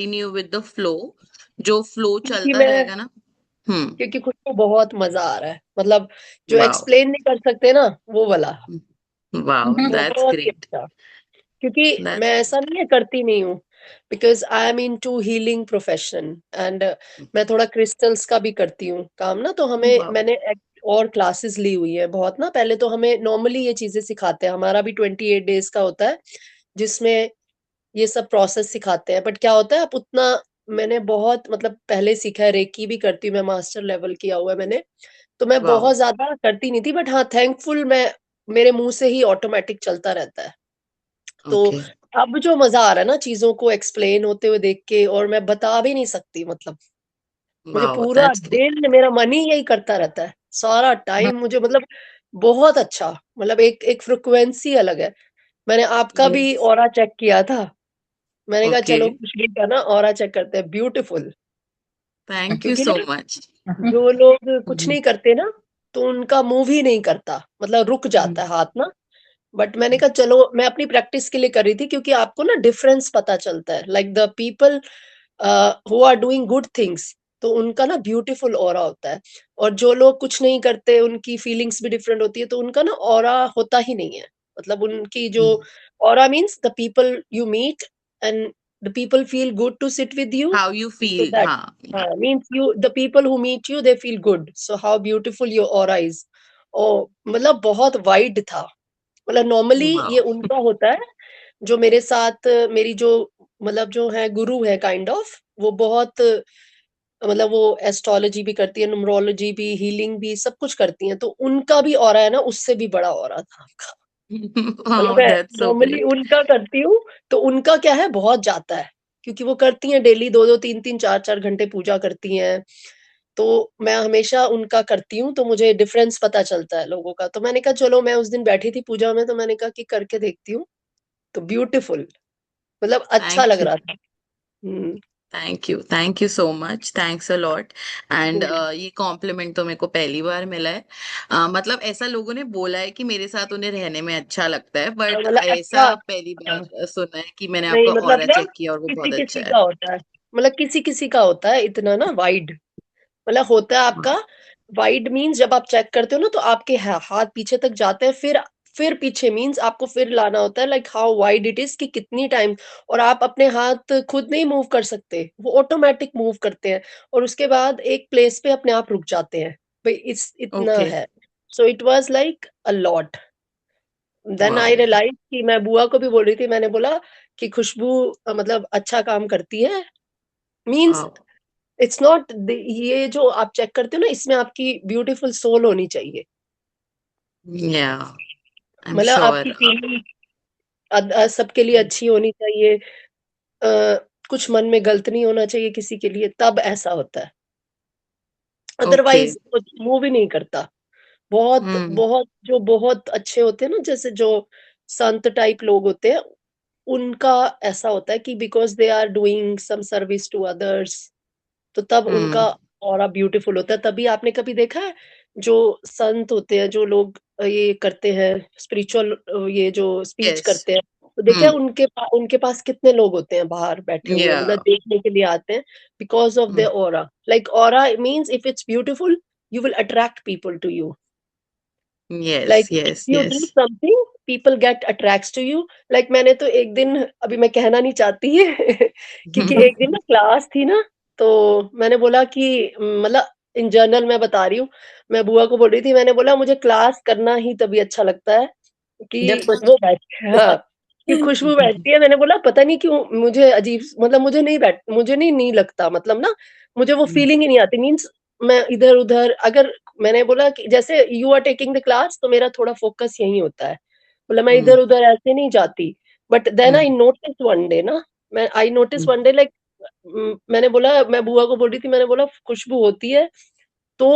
Continue with the flow, जो flow क्योंकि चलता मैं रहेगा ना। हम्म। क्योंकि खुद को बहुत मजा आ रहा है, मतलब जो वाओ। एक्सप्लेन नहीं कर सकते ना, वो वाला। वाओ, दैट्स बहुत ही ग्रेट। अच्छा। क्योंकि मैं दैट्स ऐसा नहीं है करती नहीं हूँ, because I am into healing profession and मैं थोड़ा क्रिस्टल्स का भी करती हूँ काम ना, तो हमें वाओ। मैंने और क्लासेस ली हुई है बहुत ना। पहले तो हमें नॉर्मली ये चीजें सिखाते हैं, हमारा भी 28 डेज का होता है जिसमें ये सब प्रोसेस सिखाते हैं। बट क्या होता है, आप उतना, मैंने बहुत मतलब पहले सीखा है, रेकी भी करती हूँ मैं, मास्टर लेवल किया हुआ है मैंने, तो मैं वाओ। बहुत ज्यादा करती नहीं थी। बट हाँ, थैंकफुल, मैं मेरे मुंह से ही ऑटोमेटिक चलता रहता है। तो ओके। अब जो मजा आ रहा है ना चीजों को एक्सप्लेन होते हुए देख के, और मैं बता भी नहीं सकती, मतलब मुझे वाओ, पूरा दैट्स ग्रेट। दिन मेरा मन ही यही करता रहता है सारा टाइम, मुझे मतलब बहुत अच्छा, मतलब एक एक फ्रिक्वेंसी अलग है। मैंने आपका भी यस। ऑरा चेक किया था, मैंने कहा ओके। चलो खुशबू का ना ऑरा चेक करते हैं, ब्यूटीफुल। थैंक यू क्योंकि सो ना मच। जो लोग कुछ नहीं करते ना, तो उनका मूव ही नहीं करता, मतलब रुक जाता है हाथ ना। बट मैंने कहा चलो, मैं अपनी प्रैक्टिस के लिए कर रही थी, क्योंकि आपको ना डिफरेंस पता चलता है, like the people who are doing good things, तो उनका ना ब्यूटीफुल ऑरा होता है। और जो लोग कुछ नहीं करते, उनकी फीलिंग्स भी डिफरेंट होती है, तो उनका ना ऑरा होता ही नहीं है। मतलब उनकी जो aura means the people you meet and the people feel good to sit with you, how you so feel, that हाँ। means you, the people who meet you, they feel good, so how beautiful your aura is। ओ, मतलब बहुत wide था। मतलब normally ये wow. उनका होता है जो मेरे साथ, मेरी जो मतलब जो है गुरु है काइंड ऑफ, वो बहुत मतलब वो एस्ट्रोलॉजी भी करती है, न्यूमरोलॉजी भी, हीलिंग भी, सब कुछ करती हैं, तो उनका भी ऑरा है ना, उससे भी बड़ा ऑरा था आपका। मतलब वाओ, मैं दैट्स सो नॉर्मली ग्रेट। उनका करती हूँ, तो उनका क्या है, बहुत जाता है, क्योंकि वो करती हैं डेली 2-2 3-3 4-4 घंटे पूजा करती हैं। तो मैं हमेशा उनका करती हूँ, तो मुझे डिफरेंस पता चलता है लोगों का। तो मैंने कहा चलो, मैं उस दिन बैठी थी पूजा में, तो मैंने कहा कि करके देखती हूँ, तो ब्यूटीफुल, मतलब अच्छा लग थैंक यू। रहा था। Hmm. Thank you so much, thanks a lot. And hmm. ये कॉम्प्लीमेंट तो मेरे को पहली बार मिला है। मतलब ऐसा लोगों ने बोला है कि मेरे साथ उन्हें रहने में अच्छा लगता है, बट मतलब अच्छा, ऐसा पहली हाँ, बार सुना है कि मैंने नहीं आपका मतलब ऑरा ना, चेक किया और वो किसी बहुत अच्छा किसी है। का होता है, मतलब किसी किसी का होता है इतना ना वाइड, मतलब होता है आपका। वाइड मीन्स जब आप चेक करते हो ना, तो आपके हाथ पीछे तक जाते हैं, फिर पीछे मीन्स आपको फिर लाना होता है, like how wide it is, कि कितनी टाइम। और आप अपने हाथ खुद नहीं मूव कर सकते, वो ऑटोमेटिक मूव करते हैं, और उसके बाद एक प्लेस पे अपने आप रुक जाते हैं, भाई इस इतना ओके। है। So it was like a lot. Then I wow. Realise कि मैं बुआ को भी बोल रही थी, मैंने बोला कि खुशबू मतलब अच्छा काम करती है, मीन्स वाओ। इट्स नॉट, ये जो आप चेक करते हो ना, इसमें आपकी ब्यूटीफुल सोल होनी चाहिए, या, आई एम मतलब आपकी श्योर। फीलिंग सबके लिए अच्छी होनी चाहिए, कुछ मन में गलत नहीं होना चाहिए किसी के लिए, तब ऐसा होता है। ओके। अदरवाइज मूव ही नहीं करता। बहुत हम्म। बहुत जो बहुत अच्छे होते हैं ना, जैसे जो संत टाइप लोग होते हैं, उनका ऐसा होता है कि because they are doing some service to others, तो तब हम्म। उनका ऑरा ब्यूटीफुल होता है। तभी आपने कभी देखा है, जो संत होते हैं, जो लोग ये करते हैं स्पिरिचुअल, ये जो स्पीच यस। करते हैं, तो देखिए हम्म। उनके पास कितने लोग होते हैं बाहर बैठे हुए, या। मतलब देखने के लिए आते हैं, because of their aura. Like aura means if it's beautiful, you will attract people to you, yes, like if yes, you do yes. something, people get attracts to you। like मैंने तो एक दिन, अभी मैं कहना नहीं चाहती है क्योंकि एक दिन ना क्लास थी ना, तो मैंने बोला कि मतलब इन जनरल मैं बता रही हूँ, मैं बुआ को बोल रही थी, मैंने बोला मुझे क्लास करना ही तभी अच्छा लगता है जब कि कुछ वो बैठ, हाँ, कि खुशबू बैठती है। मैंने बोला पता नहीं क्यों मुझे अजीब, मतलब मुझे नहीं लगता, मतलब ना मुझे वो फीलिंग ही नहीं आती, मीन्स मैं इधर उधर, अगर मैंने बोला कि जैसे you are taking the class, तो मेरा थोड़ा फोकस यही होता है, बोला मैं इधर उधर ऐसे नहीं जाती। But then I notice one day ना, मैं I notice one day, like मैंने बोला, मैं बुआ को बोल रही थी, मैंने बोला खुशबू होती है तो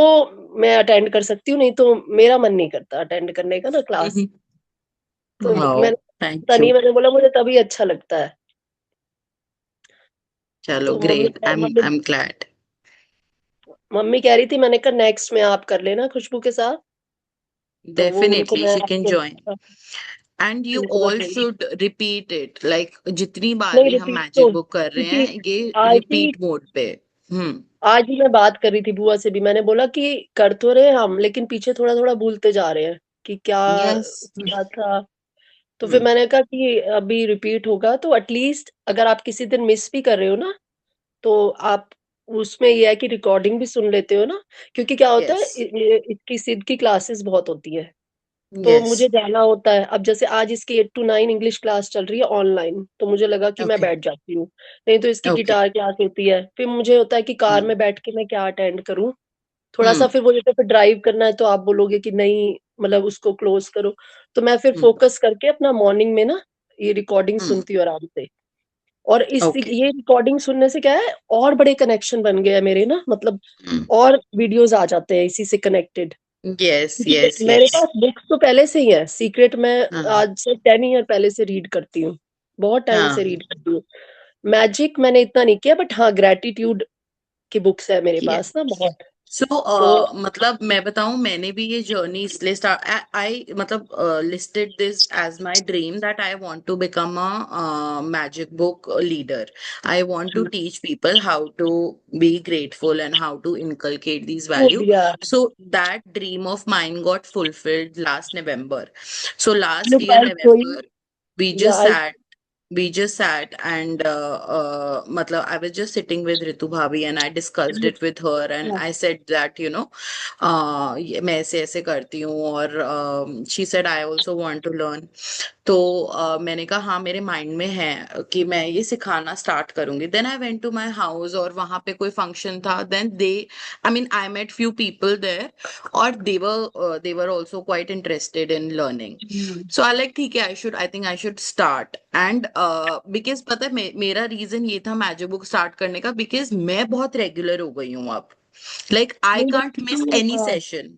मैं अटेंड कर सकती हूँ, नहीं तो मेरा मन नहीं करता अटेंड करने का ना क्लास। तो वाओ, मैंने पता थैंक यू। नहीं, मैंने बोला मुझे तभी अच्छा लगता है। चलो, तो great, I am glad. Mummy कह रही थी, मैंने कहा नेक्स्ट में आप कर लेना खुशबू के साथ, तो वो उनको डेफिनेटली मैं शी कैन आपको, जॉइन। एंड यू बिल्कुल ऑल सही। शुड रिपीट इट, लाइक जितनी बार नहीं भी हम रिपीट तो मैजिक बुक कर रहे क्योंकि हैं ये आज ही रिपीट मोड पे। हम्म। आज ही मैं बात कर रही थी बुआ से भी, मैंने बोला कि कर तो रहे हम लेकिन पीछे थोड़ा-थोड़ा भूलते जा रहे हैं कि क्या यस। हुआ था। तो फिर हम्म। मैंने कहा कि अभी रिपीट होगा तो एटलीस्ट अगर आप किसी दिन मिस भी कर रहे हो ना, तो आप उसमें ये है कि रिकॉर्डिंग भी सुन लेते हो ना, क्योंकि क्या होता है यस। इसकी सिड की क्लासेस बहुत होती है। तो यस। मुझे जाना होता है। अब जैसे आज इसकी 8 टू 9 इंग्लिश क्लास चल रही है ऑनलाइन, तो मुझे लगा कि मैं ओके। बैठ जाती हूँ। नहीं तो इसकी ओके। गिटार क्लास होती है। फिर मुझे होता है कि कार हम्म। में बैठ के मैं क्या अटेंड करूँ? थोड़ा-सा हम्म। फिर मुझे तो फिर ड्राइव करना है तो आप बोलोगे कि नहीं मतलब उसको क्लोज़ करो। तो मैं फिर हम्म। फ़ोकस करके अपना मॉर्निंग में ना ये रिकॉर्डिंग हम्म। सुनती हूँ आराम से। और इस ओके। ये रिकॉर्डिंग सुनने से क्या है और बड़े कनेक्शन बन गए हैं मेरे ना, मतलब और वीडियोज़ आ जाते हैं इसी से कनेक्टेड। यस। क्योंकि यस। मेरे यस। पास बुक्स तो पहले से ही है, सीक्रेट मैं हाँ। आज से 10 ईयर पहले से रीड करती हूँ। बहुत टाइम से हाँ। रीड करती हूँ। मैजिक मैंने इतना नहीं किया बट हाँ, ग्रैटिट्यूड की बुक्स है मेरे पास ना बहुत। सो तो मतलब मैं बताऊं, मैंने भी ये जर्नी इसलिए स्टार्ट, आई मतलब listed this as my dream that I want to become a magic book leader. I want to teach people how to be grateful and how to inculcate these good value. या So that dream of mine got fulfilled last November. So last look year I show November you या आई we just sat and matlab I was just sitting with Ritu Bhabhi and I discussed it with her and I said that मैं ऐसे ऐसे करती हूँ और she said I also want to learn. तो मैंने कहा हाँ मेरे माइंड में है कि मैं ये सिखाना स्टार्ट करूंगी. Then I went to my house और वहां पे कोई फंक्शन था. Then they I mean I met few people there और they were also quite interested in learning. So I like ठीक है, I think I should start and because पता है मेरा रीजन ये था मैजिक बुक स्टार्ट करने का, बिकॉज मैं बहुत रेगुलर हो गई हूँ अब. लाइक आई नहीं can't miss any session.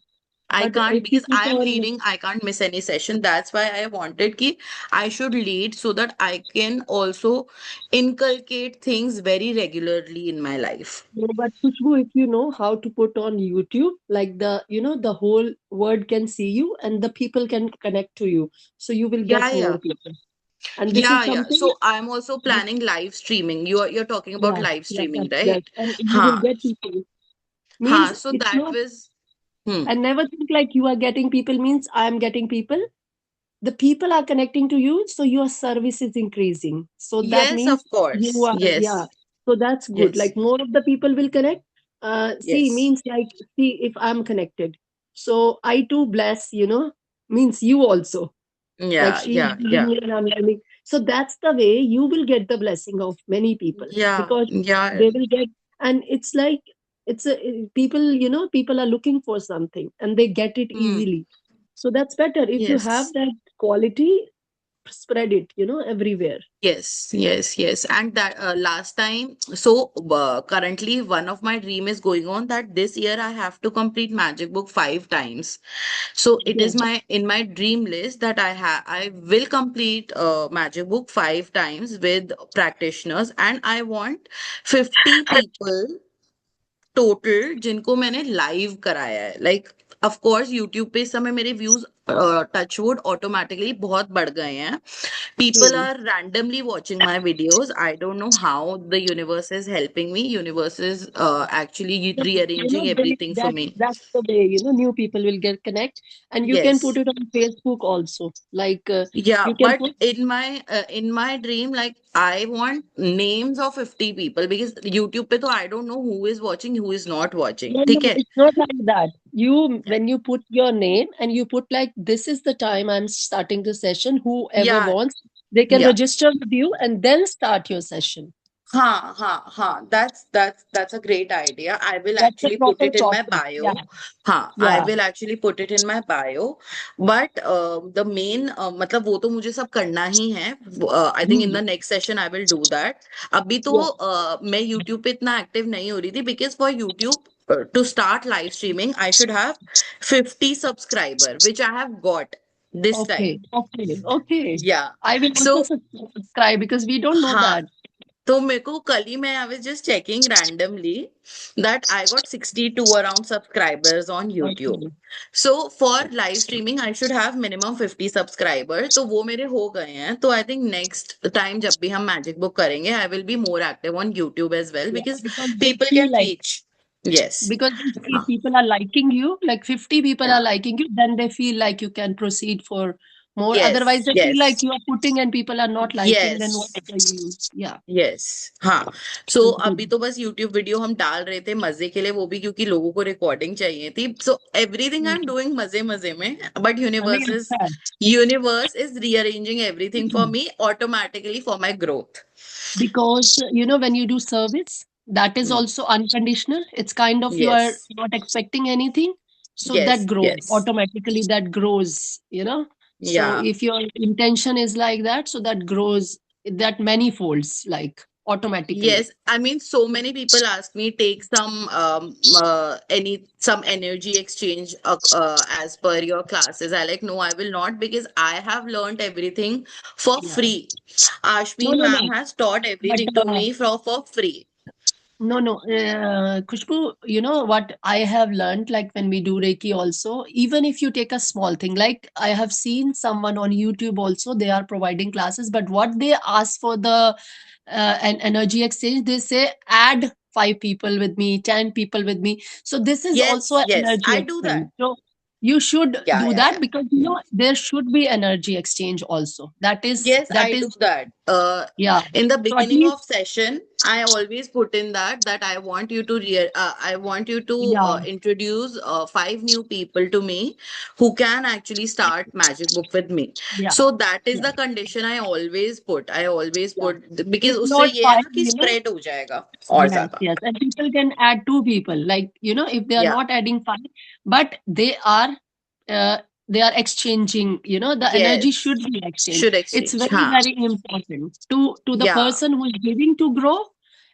I but can't if you because put I'm on leading. I can't miss any session. That's why I wanted कि I should lead so that I can also inculcate things very regularly in my life. no, but Khushbu, if you know how to put on YouTube, like the whole world can see you and the people can connect to you. So you will Yeah, get yeah, more people. And this is yeah. something, So I'm also planning live streaming. You're talking about yeah, live yeah, streaming, yes. right? And you will हाँ. get people. हाँ. Means So it's that not, was. Hmm. and never think like you are getting people means I am getting people. The people are connecting to you, so your service is increasing. So that Yes, means of you course. are, yeah. Yes. So that's good. Yes. Like more of the people will connect. See, Yes. means like, see, if I'm connected. So I too bless, means you also. Like Yeah. she is Yeah. doing Yeah. it and I'm learning. So that's the way you will get the blessing of many people Yeah. because Yeah. they will get, and it's like, people, people are looking for something and they get it Hmm. easily. So that's better. If you have Yes. that quality, spread it, everywhere. Yes, yes, yes. And that last time, so currently one of my dream is going on that this year I have to complete Magic Book 5 times. So it Yeah. is my in my dream list that I will complete Magic Book 5 times with practitioners, and I want 50 people total जिनको मैंने live कराया है. Like of course YouTube पे इस समय मेरे views touchwood automatically बहुत बढ़ गए हैं. People Hmm. Are randomly watching my videos. I don't know how the universe is helping me. Universe is actually So, rearranging everything for me. that's the way, new people will get connect and you can put Yes. it on Facebook also. Like, Yeah, you can but put, in my dream, like I want names of 50 people because YouTube पे तो I don't know who is watching, who is not watching. no, ठीक no, है? it's not like that. When you put your name and you put like, this is the time I'm starting the session, whoever Yeah, wants, they can yeah. register with you and then start your session. हाँ. That's a great idea. I will That's the actually put proper it in my process. Yeah, bio. हाँ, I yeah. will actually put it in my bio. But the main मतलब वो तो मुझे सब करना ही है. I think in Hmm. the next session I will do that. अभी तो Yeah. मैं YouTube पे इतना एक्टिव नहीं हो रही थी because for YouTube to start live streaming I should have 50 subscriber, which I have got this time. Okay, okay, okay. Yeah. I will also So subscribe because we don't know हाँ. that. तो मेरे को कल ही मैं I was just checking randomly that I got 62 around subscribers on YouTube. Okay. So for live streaming I should have minimum 50 subscriber, तो वो मेरे हो गए हैं. तो आई थिंक नेक्स्ट टाइम जब भी हम मैजिक बुक करेंगे I will be more active on YouTube as well, Yeah, because because they people feel can like reach. Yes. because if हाँ. people are liking you, like 50 people या. are liking you, then they feel like you can proceed for more. Yes. Otherwise, they feel yes. like you are putting and people are not liking, then yes. what are you? Yeah. Yes. हाँ. सो That's अभी good. तो बस YouTube video हम डाल रहे थे मजे के लिए, वो भी क्योंकि लोगों को रिकॉर्डिंग चाहिए थी. So everything I am doing मजे मजे में, बट नहीं अच्छा है. Universe is rearranging everything for me automatically for my growth. Because when you do service, that is also unconditional. It's kind of you yes. are not expecting anything, so yes. that grows yes. automatically. That grows. या. So if your intention is like that, so that grows that many folds, like automatically. Yes, I mean, so many people ask me take some some energy exchange as per your classes. I like no, I will not, because I have learned everything for Yeah. free. No, Ashmi no, no. ma'am has taught But everything to me for free. no. Khushbu, you know what I have learned, like when we do Reiki also, even if you take a small thing, like I have seen someone on YouTube also, they are providing classes, but what they ask for the an energy exchange, they say add 5 people with me, 10 people with me. So this is also Yes, an yes, energy I do exchange. that. So you should Yeah, do yeah, that yeah. because there should be energy exchange also. That is Yes, that I do is that. yeah. In the So at beginning least of session, I always put in that I want you to I want you to yeah, introduce 5 new people to me who can actually start Magic Book with me. yeah, So that is yeah. the condition I always put. I always Yeah. put, because If उससे not ये है five, ना कि spread हो जाएगा और yes, ज्यादा. yes. And people can add 2 people. Like, if they are Yeah. not adding five, but uh, they are exchanging, the energy should Yes. be exchanged. Should It's exchange. very, हाँ. very important to the Yeah. person who is giving to grow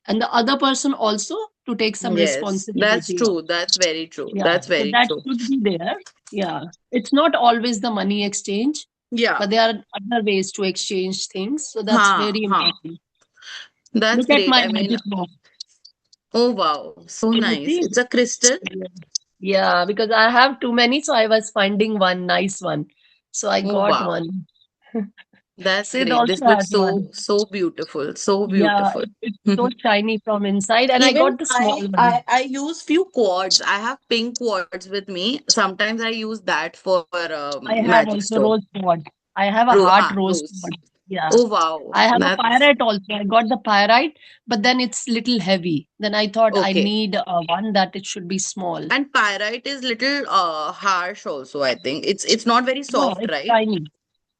and the other person also to take some Yes. That's responsibility of. true. That's very true. Yeah. That's So very that true. should be there. Yeah. It's not always the money exchange, Yeah. but there are other ways to exchange things. So that's हाँ. very हाँ. important. That's Look at great. my I mean, magic box. oh wow, so Can you nice. see? It's a crystal. Yeah, because I have too many, so I was finding one nice one. So I Oh got wow, one. that's Sid great. also This has looks one. so beautiful, so Yeah, beautiful. it's so shiny from inside, and I Even got the small I, one. I I use few quartz. I have pink quartz with me. Sometimes I use that for I have magic also stone. rose quartz. I have a heart rose Rose. quartz. Yeah. Oh wow, I have a that's pyrite also. I got the pyrite, but then it's little heavy. Then I thought I okay. need one that it should be small. And pyrite is little harsh also, I think. It's not very No, soft, it's right? shiny. It's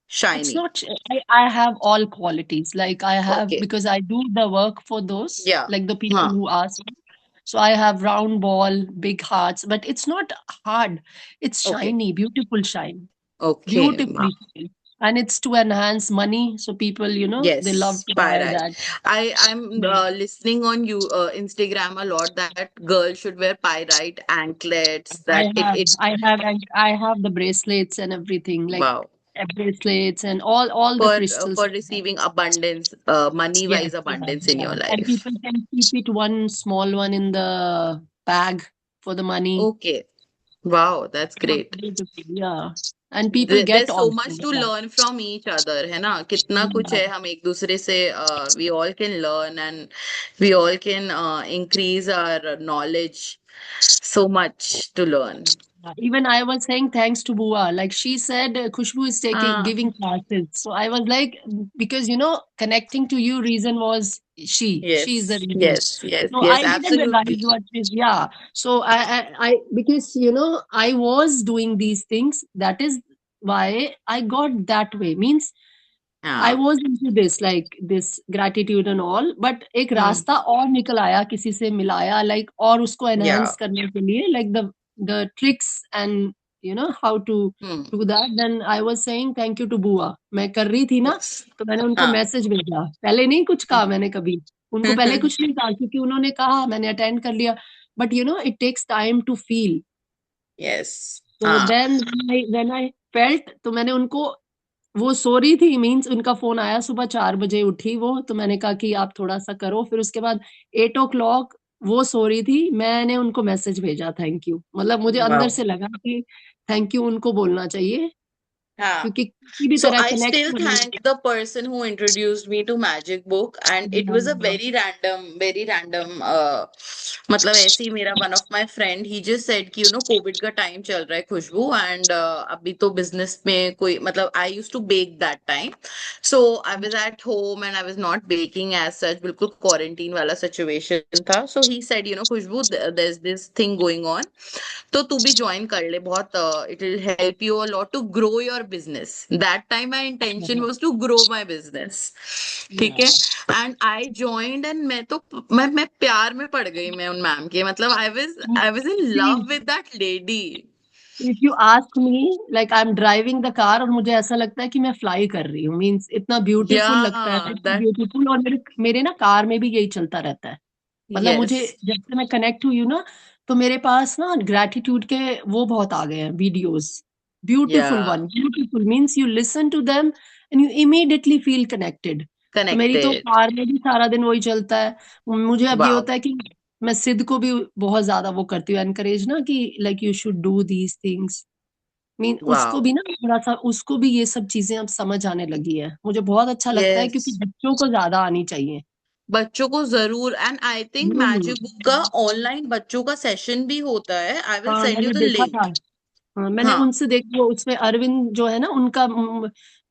Shiny. not, I have all qualities. Like I have, Okay. because I do the work for those, Yeah. like the people Huh. who ask me. So I have round ball, big hearts, but it's not hard. It's Okay. shiny, beautiful shine, Okay. beautifully shine. And it's to enhance money. So people, they love Yes, to buy pyrite. that. I'm Yeah. listening on you Instagram a lot that girls should wear pyrite anklets. I That have, it and I have the bracelets and everything, like wow, bracelets and all the crystals. for receiving abundance, money Yes, wise yeah, abundance in yeah. your And life. people can keep it one small one in the bag for the money. Okay, wow, that's great. Beautiful, yeah. And people get There's so also much with to that. learn from each other, है ना? कितना कुछ Yeah, है हम एक दूसरे से we all can learn, and we all can increase our knowledge. So much to learn. yeah. Even I was saying thanks to Bua. Like she said, Khushbu is Ah, giving classes. So I was like, because connecting to you reason was she is the yes, reason. yes, yes, No, yes, I didn't realize absolutely. what is, yeah. So because, I was doing these things. That is why I got that way. Means I हाँ. was into this, like this gratitude and all, but एक Hmm. रास्ता और निकल आया किसी से मिलाया, like और उसको Yeah. enhance करने के लिए, like the tricks and how to Hmm. do that. Then I was saying thank you to बुआ. मैं कर रही थी ना, Yes. तो मैंने उनको हाँ. मैसेज भेजा. पहले नहीं कुछ कहा मैंने कभी, उनको पहले कुछ नहीं कहा क्योंकि उन्होंने कहा, मैंने अटेंड कर लिया. But it takes time to feel. Yes. So हाँ. then when I felt, तो मैंने उनको वो सो रही थी, मीन्स उनका फोन आया सुबह 4 बजे उठी वो, तो मैंने कहा कि आप थोड़ा सा करो, फिर उसके बाद 8 o'clock वो सो रही थी, मैंने उनको मैसेज भेजा थैंक यू, मतलब मुझे अंदर वाह। से लगा कि थैंक यू उनको बोलना चाहिए, हाँ। क्योंकि किसी भी So तरह I कनेक्ट still करने thank the person who introduced me to Magic Book, and it was a में। very random मतलब ऐसे ही मेरा one of my friend he just said कि कोविड का टाइम चल रहा है खुशबू, एंड अभी तो बिजनेस में कोई मतलब I used to bake that time, so I was at home and I was not baking as such, बिल्कुल क्वारंटीन वाला सिचुएशन था, so he said Khushboo there's this thing going on, तो तू भी ज्वाइन कर ले, बहुत it will help you a lot to grow your business. That time my intention was to grow my business. ठीक है। एंड आई जॉइंड, एंड मैं प्यार में पड़ गई, मैं उन मैम के, मतलब I was in love with that lady. If you ask me, like I am driving the car और मुझे ऐसा लगता है कि मैं फ्लाई कर रही हूँ, मीन्स इतना या ब्यूटीफुल लगता है, इतना दैट। ब्यूटीफुल, और मेरे मेरे ना कार में भी यही चलता रहता है, मतलब यस। मुझे जब से मैं कनेक्ट हुई हूँ ना, तो मेरे पास ना ग्रैटिट्यूड के वो बहुत आ गए हैं वीडियोस, या beautiful one, beautiful means you listen to them and you immediately feel connected. तो मेरी तो कनेक्टेड। कार में भी सारा दिन वही चलता है। मुझे अब ये वाओ। होता है कि मैं सिद्ध को भी बहुत ज्यादा वो करती हूँ एनकरेज ना, कि like you should do these things, mean उसको वाओ। भी ना थोड़ा सा, उसको भी ये सब चीजें अब समझ आने लगी है, मुझे बहुत अच्छा लगता है, यस। क्योंकि बच्चों को ज्यादा आनी चाहिए। बच्चों को जरूर, and I think hmm. Magic book का ऑनलाइन बच्चों का सेशन भी होता है, आई विल हाँ सेंड यू मैंने द देखा था। लिंक। हाँ मैंने हाँ। उनसे देख, वो उसमें अरविंद जो है ना उनका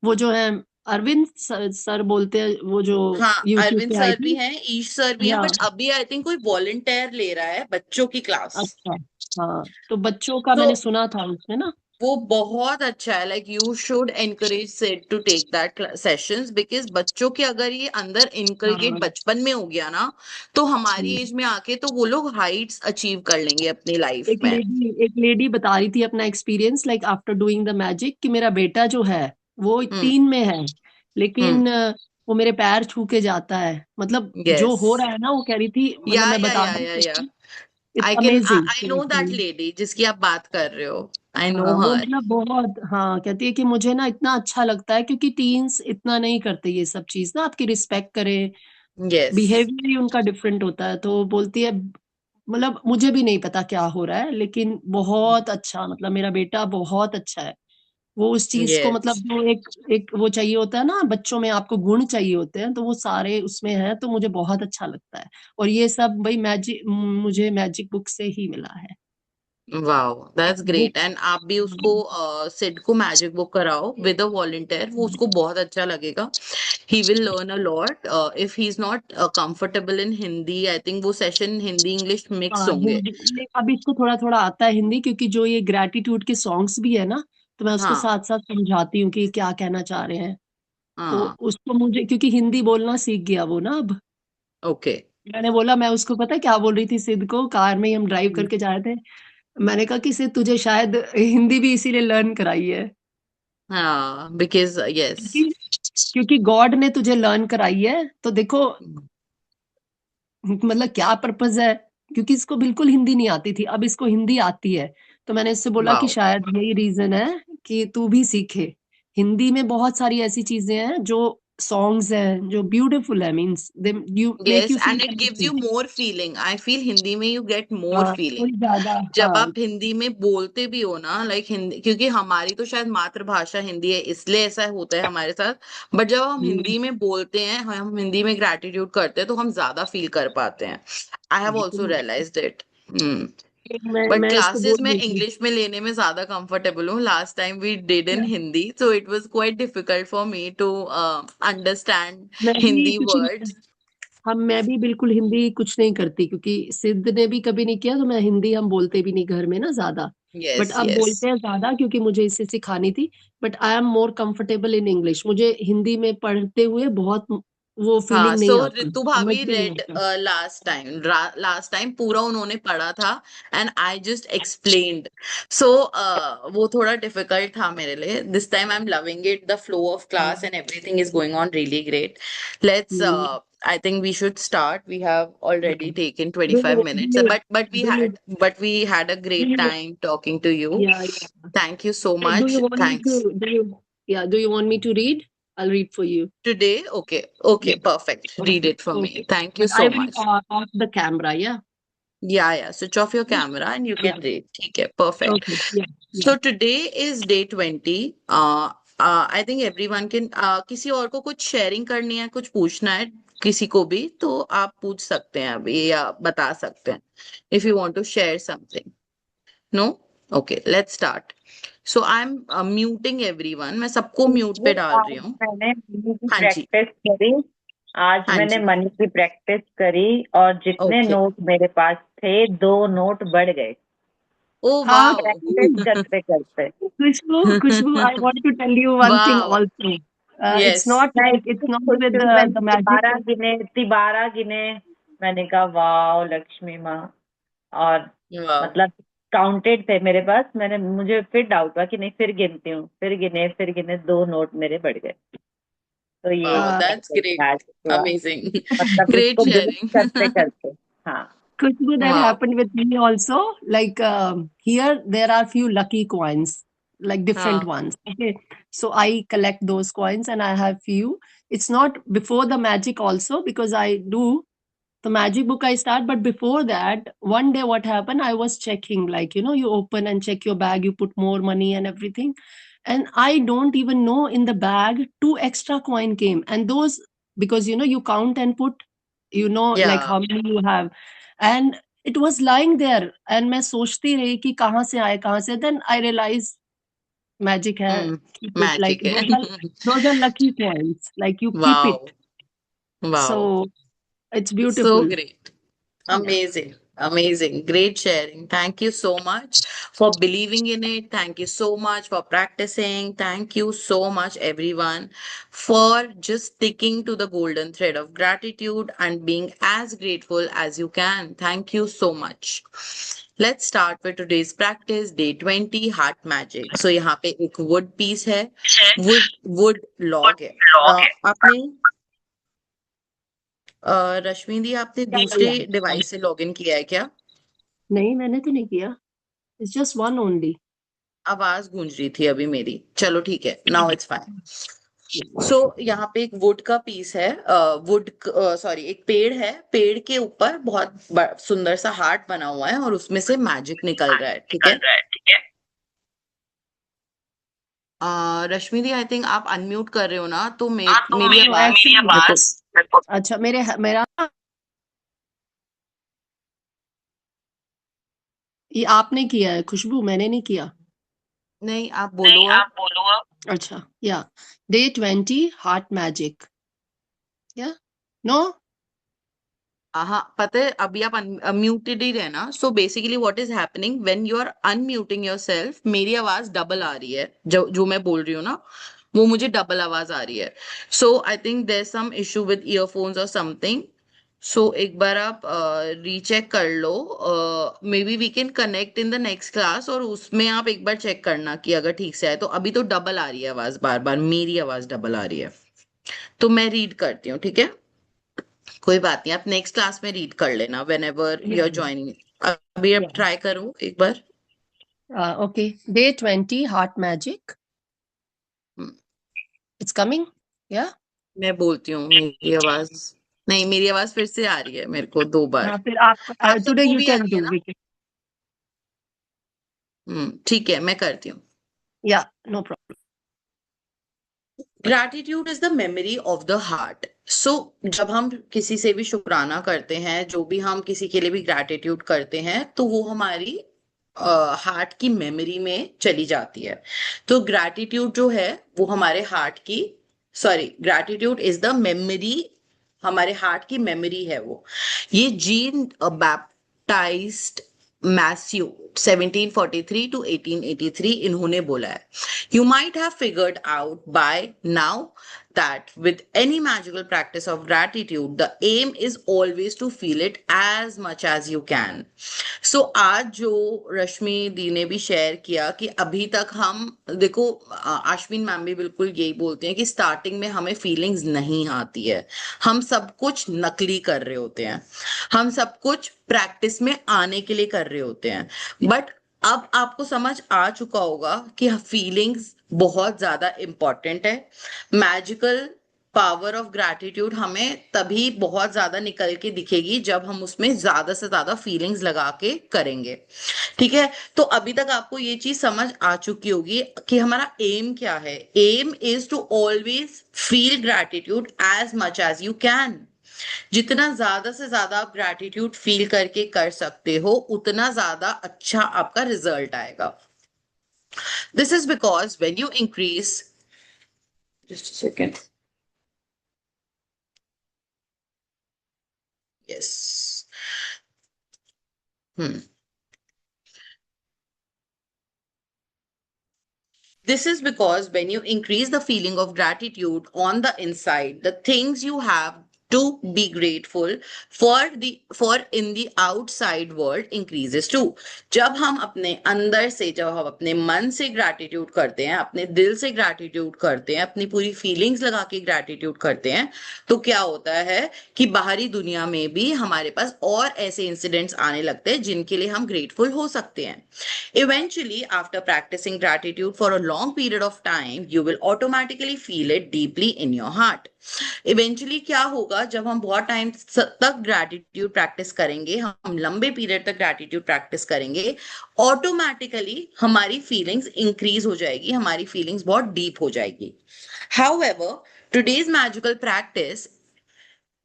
वो जो है अरविंद सर बोलते हैं, वो जो हाँ, यूट्यूब अरविंद पे आई सर भी थी। हैं, ईश सर भी हैं, या बट अभी आई थिंक कोई वॉलंटियर ले रहा है बच्चों की क्लास। अच्छा, हाँ तो बच्चों का तो मैंने सुना था उसमें ना। वो बहुत अच्छा है, like you should encourage said to take that sessions, because बच्चों के अगर ये अंदर इनकलकेट हाँ। बचपन में हो गया ना, तो हमारी हम्म। एज में आके तो वो लोग हाइट्स अचीव कर लेंगे अपनी लाइफ में। एक लेडी बता रही थी अपना experience, like after doing the magic, कि मेरा बेटा जो है वो हम्म। 3 में है, हम्म। लेकिन वो मेरे पैर छू के जाता है, मतलब जो यस। हो रहा है ना, वो कह रही थी, मतलब मैं बता नहीं या सकती, it's I can amazing. I know that lady जिसकी आप बात कर रहे हो। आई नो हाँ वो हर। मतलब बहुत, हाँ कहती है कि मुझे ना इतना अच्छा लगता है, क्योंकि टीन्स इतना नहीं करते ये सब चीज ना, आपकी रिस्पेक्ट करें, यस। बिहेवियर ही उनका डिफरेंट होता है, तो बोलती है, मतलब मुझे भी नहीं पता क्या हो रहा है, लेकिन बहुत अच्छा, मतलब मेरा बेटा बहुत अच्छा है, वो उस चीज को, मतलब यस। जो एक एक वो चाहिए होता है ना बच्चों में, आपको गुण चाहिए होते हैं, तो वो सारे उसमें हैं, तो मुझे बहुत अच्छा लगता है, और ये सब भाई मैजिक, मुझे मैजिक बुक से ही मिला है। Wow, that's book. Great. And आप भी उसको सिड को मैजिक बुक कराओ विद अ वॉलंटियर, वो उसको बहुत अच्छा लगेगा। He will learn a lot. If he is not comfortable in Hindi, I think वो सेशन हिंदी इंग्लिश मिक्स हाँ होंगे। हिंदी, अभी इसको थोड़ा थोड़ा आता है हिंदी, क्योंकि जो ये ग्रेटिट्यूड के सॉन्ग्स भी है ना, तो मैं उसको हाँ। साथ साथ समझाती हूँ कि क्या कहना चाह रहे हैं, तो हाँ। उसको मुझे, क्योंकि हिंदी बोलना सीख गया वो ना अब, ओके। मैंने बोला, मैं उसको पता है क्या बोल रही थी सिद्ध को, कार में ही हम ड्राइव करके जा रहे थे, मैंने कहा कि सिद्ध तुझे शायद हिंदी भी इसीलिए लर्न कराई है, हाँ, बिकॉज यस। क्योंकि क्योंकि गॉड ने तुझे लर्न कराई है, तो देखो मतलब क्या पर्पस है, क्योंकि इसको बिल्कुल हिंदी नहीं आती थी, अब इसको हिंदी आती है, तो मैंने इससे बोला कि वाओ। शायद यही रीजन है कि तू भी सीखे, हिंदी में बहुत सारी ऐसी चीजें हैं जो सॉन्ग्स हैं जो ब्यूटीफुल है, means they you make yes, you feel and it gives you connected. More feeling, I feel Hindi में यू गेट मोर हाँ फीलिंग। थोड़ी ज्यादा। जब हाँ। आप हिंदी में बोलते भी हो ना, लाइक हिंदी, क्योंकि हमारी तो शायद मातृभाषा हिंदी है इसलिए ऐसा होता है हमारे साथ, बट जब हम हम्म, हिंदी में बोलते हैं, हम हिंदी में ग्रैटिट्यूड करते हैं, तो हम ज्यादा फील कर पाते हैं। आई हैव ऑल्सो बिल्कुल। Realised it. हम्म। बट मैं इसको क्लासेस बोल में रही थी, इंग्लिश में लेने में ज्यादा कंफर्टेबल हूँ। Last time we did in Hindi, so it was quite difficult for me to understand मैं भी हिंदी क्योंकि वर्ड्स। मैं भी बिल्कुल हिंदी कुछ नहीं करती, क्योंकि सिद्ध ने भी कभी नहीं किया, तो मैं हिंदी, हम बोलते भी नहीं घर में ना ज्यादा, बट यस। अब यस। बोलते हैं ज्यादा क्योंकि मुझे इसे सिखानी थी, but I am more comfortable in English, मुझे हिंदी में पढ़ते हुए बहुत वो हाँ, फीलिंग सो नहीं आती, रितु समझ भाभी में नहीं रेड आता। लास्ट टाइम पूरा उन्होंने पढ़ा था, एंड आई जस्ट एक्सप्लेन्ड। सो वो थोड़ा डिफिकल्ट था मेरे लिए। This time I am loving it, the flow of class and everything is going on really great. Let's hmm, I think we should start. We have already हाँ। taken Do 25 you do minutes, you but we do you had but we had a do great you time talking to you. yeah, yeah. Thank you so Do much. you want me to Thanks. do you Yeah, do you want me to read? I'll read for you. Today, okay, okay, Yeah. perfect. Read it for me. Okay. Thank you But I so will much. off the camera, yeah? Yeah, switch off your camera and you Yeah. can read. ठीक है, perfect. Okay. Yeah. Yeah. So today is day 20. I think everyone can, किसी और को कुछ sharing करनी है, कुछ पूछना है किसी को भी, तो आप पूछ सकते हैं अभी या बता सकते हैं. If you want to share something. No? Okay, let's start. So I'm muting everyone. मैं सबको म्यूट पे डाल रही आज हूँ. मैंने मनी की हाँ जी, प्रैक्टिस करी। आज हाँ मैंने जी. मनी की प्रैक्टिस करी और जितने Okay. नोट मेरे पास थे 2 नोट बढ़ गए Oh Huh? wow. प्रैक्टिस करते करते। Kushbu, I want to tell you one thing Wow. also. It's Yes. not मैं like, it's इतनी not खुश with हूँ, मैंने the magic. 12 गिने। मैंने कहा वाह लक्ष्मी माँ। और Wow. मतलब काउंटेड थे मेरे पास। मुझे फिर डाउट हुआ कि नहीं, फिर गिनती हूँ। फिर गिने 2 नोट मेरे बढ़ गए। तो ये Wow, Uh, that's great. आज हुआ, Amazing. मतलब Great इसको बिल्ड sharing. करते करते। हाँ Kushbu, that Wow. happened with me also. Like here, there are few lucky coins, like different हाँ. ones. Okay, so I collect those coins, and I have few. It's not before the magic also, because I do the magic book I start, but before that, one day what happened, I was checking, like, you open and check your bag, you put more money and everything. And I don't even know, in the bag, 2 extra coin came. And those, because, you count and put, like Yeah. how many you have. And it was lying there. And मैं सोचती रही कि कहाँ से आए, कहाँ से. Then I realized magic है. Hmm. Keep it, like, Magic है. those are lucky coins. Like, you keep Wow. it. Wow. So it's So beautiful. great. Yeah. Amazing. Amazing. Great sharing. Thank you so much for believing in it. Thank you so much for practicing. Thank you so much, everyone, for just sticking to the golden thread of gratitude and being as grateful as you can. Thank you so much. Let's start with today's practice, day 20, heart magic. So यहाँ पे एक wood piece है, wood log है. आपने रश्मि दी, आपने Yeah, दूसरे yeah. Device से login किया है क्या? नहीं, मैंने तो नहीं किया. It's just one only. आवाज गूंज रही थी अभी मेरी. चलो ठीक है, नाउ इट्स फाइन. सो यहाँ पे एक वुड का पीस है, वुड सॉरी, एक पेड़ है. पेड़ के ऊपर बहुत सुंदर सा हार्ट बना हुआ है और उसमें से मैजिक निकल रहा है. ठीक है. रश्मि दी, आई थिंक आप अनम्यूट कर रहे हो ना, तो मेरी तो आवाज actually, अच्छा, मेरा ये आपने किया है खुशबू, मैंने नहीं किया. नहीं, आप बोलो अब. अच्छा, yeah. Day 20, heart magic. Yeah? No? हाँ, पता है, अभी आप अनम्यूटेड ही रहना. So basically what is happening when you are unmuting yourself, मेरी आवाज डबल आ रही है. जो मैं बोल रही हूँ ना, वो मुझे डबल आवाज आ रही है. So I think there some issue with earphones or something. So एक बार आप रीचेक कर लो. Maybe we can connect in the next class, और उसमें आप एक बार चेक करना कि अगर ठीक से आए तो. अभी तो डबल आ रही है आवाज, बार बार मेरी आवाज डबल आ रही है. तो मैं रीड करती हूँ, ठीक है. कोई बात नहीं, आप नेक्स्ट क्लास में रीड कर लेना whenever you are joining. अभी आप Yeah. ट्राई करो एक बार. Okay. Day 20, heart magic. Hmm, It's coming? Yeah? मैं बोलती हूँ. मेरी आवाज नहीं, मेरी आवाज फिर से आ रही है मेरे को 2 बार. फिर आप today सबको you भी आ can रही है do ना? it. ठीक है, मैं करती हूँ. Yeah, no problem. Gratitude is the memory of the heart. So जब हम किसी से भी शुक्राना करते हैं, जो भी हम किसी के लिए भी ग्रैटिट्यूड करते हैं, तो वो हमारी हार्ट की मेमोरी में चली जाती है. तो ग्रैटिट्यूड जो है वो हमारे हार्ट की, sorry, gratitude is the memory, हमारे हार्ट की मेमोरी है वो. ये जीन बैप्टाइज्ड मैस्यू 1743 टू 1883 इन्होंने बोला है. You might have figured out by now that with any magical practice of gratitude, the aim is always to feel it as much as you can. So आज जो रश्मि दी ने भी शेयर किया कि अभी तक हम देखो, अश्विन मैम भी बिल्कुल यही बोलते हैं कि स्टार्टिंग में हमें फीलिंग्स नहीं आती है. हम सब कुछ नकली कर रहे होते हैं, हम सब कुछ प्रैक्टिस में आने के लिए कर रहे होते हैं. बट अब आपको समझ आ चुका होगा कि फीलिंग्स बहुत ज्यादा इम्पोर्टेंट है। मैजिकल पावर ऑफ ग्रैटिट्यूड हमें तभी बहुत ज्यादा निकल के दिखेगी जब हम उसमें ज्यादा से ज्यादा फीलिंग्स लगा के करेंगे। ठीक है, तो अभी तक आपको ये चीज समझ आ चुकी होगी कि हमारा एम क्या है। Aim is to always feel gratitude as much as you can. जितना ज्यादा से ज्यादा आप ग्रैटिट्यूड फील करके कर सकते हो उतना ज्यादा अच्छा आपका रिजल्ट आएगा। This is because when you increase, just second, yes, This is because when you increase the feeling of gratitude on the inside, the things you have to be grateful for in the outside world increases too. जब हम अपने अंदर से, जब हम अपने मन से ग्रैटिट्यूड करते हैं, अपने दिल से ग्रैटिट्यूड करते हैं, अपनी पूरी फीलिंग्स लगा के ग्रैटिट्यूड करते हैं, तो क्या होता है कि बाहरी दुनिया में भी हमारे पास और ऐसे इंसिडेंट्स आने लगते हैं जिनके लिए हम ग्रेटफुल हो सकते हैं। Eventually, after practicing gratitude for a long period of time, you will automatically feel it deeply in your heart. Eventually क्या होगा, जब हम बहुत टाइम तक ग्रैटिट्यूड प्रैक्टिस करेंगे, हम लंबे पीरियड तक ग्रैटिट्यूड प्रैक्टिस करेंगे, ऑटोमेटिकली हमारी फीलिंग्स इंक्रीज हो जाएगी, हमारी फीलिंग्स बहुत डीप हो जाएगी। However, today's magical practice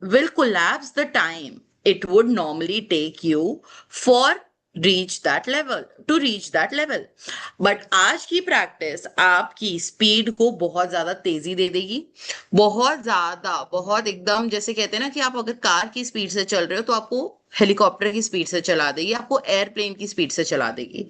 will collapse the time it would normally take you for to reach that level. But आज की प्रैक्टिस आपकी स्पीड को बहुत ज्यादा तेजी दे देगी, बहुत ज्यादा, बहुत एकदम, जैसे कहते हैं ना कि आप अगर कार की स्पीड से चल रहे हो तो आपको हेलीकॉप्टर की स्पीड से चला देगी, आपको एयरप्लेन की स्पीड से चला देगी।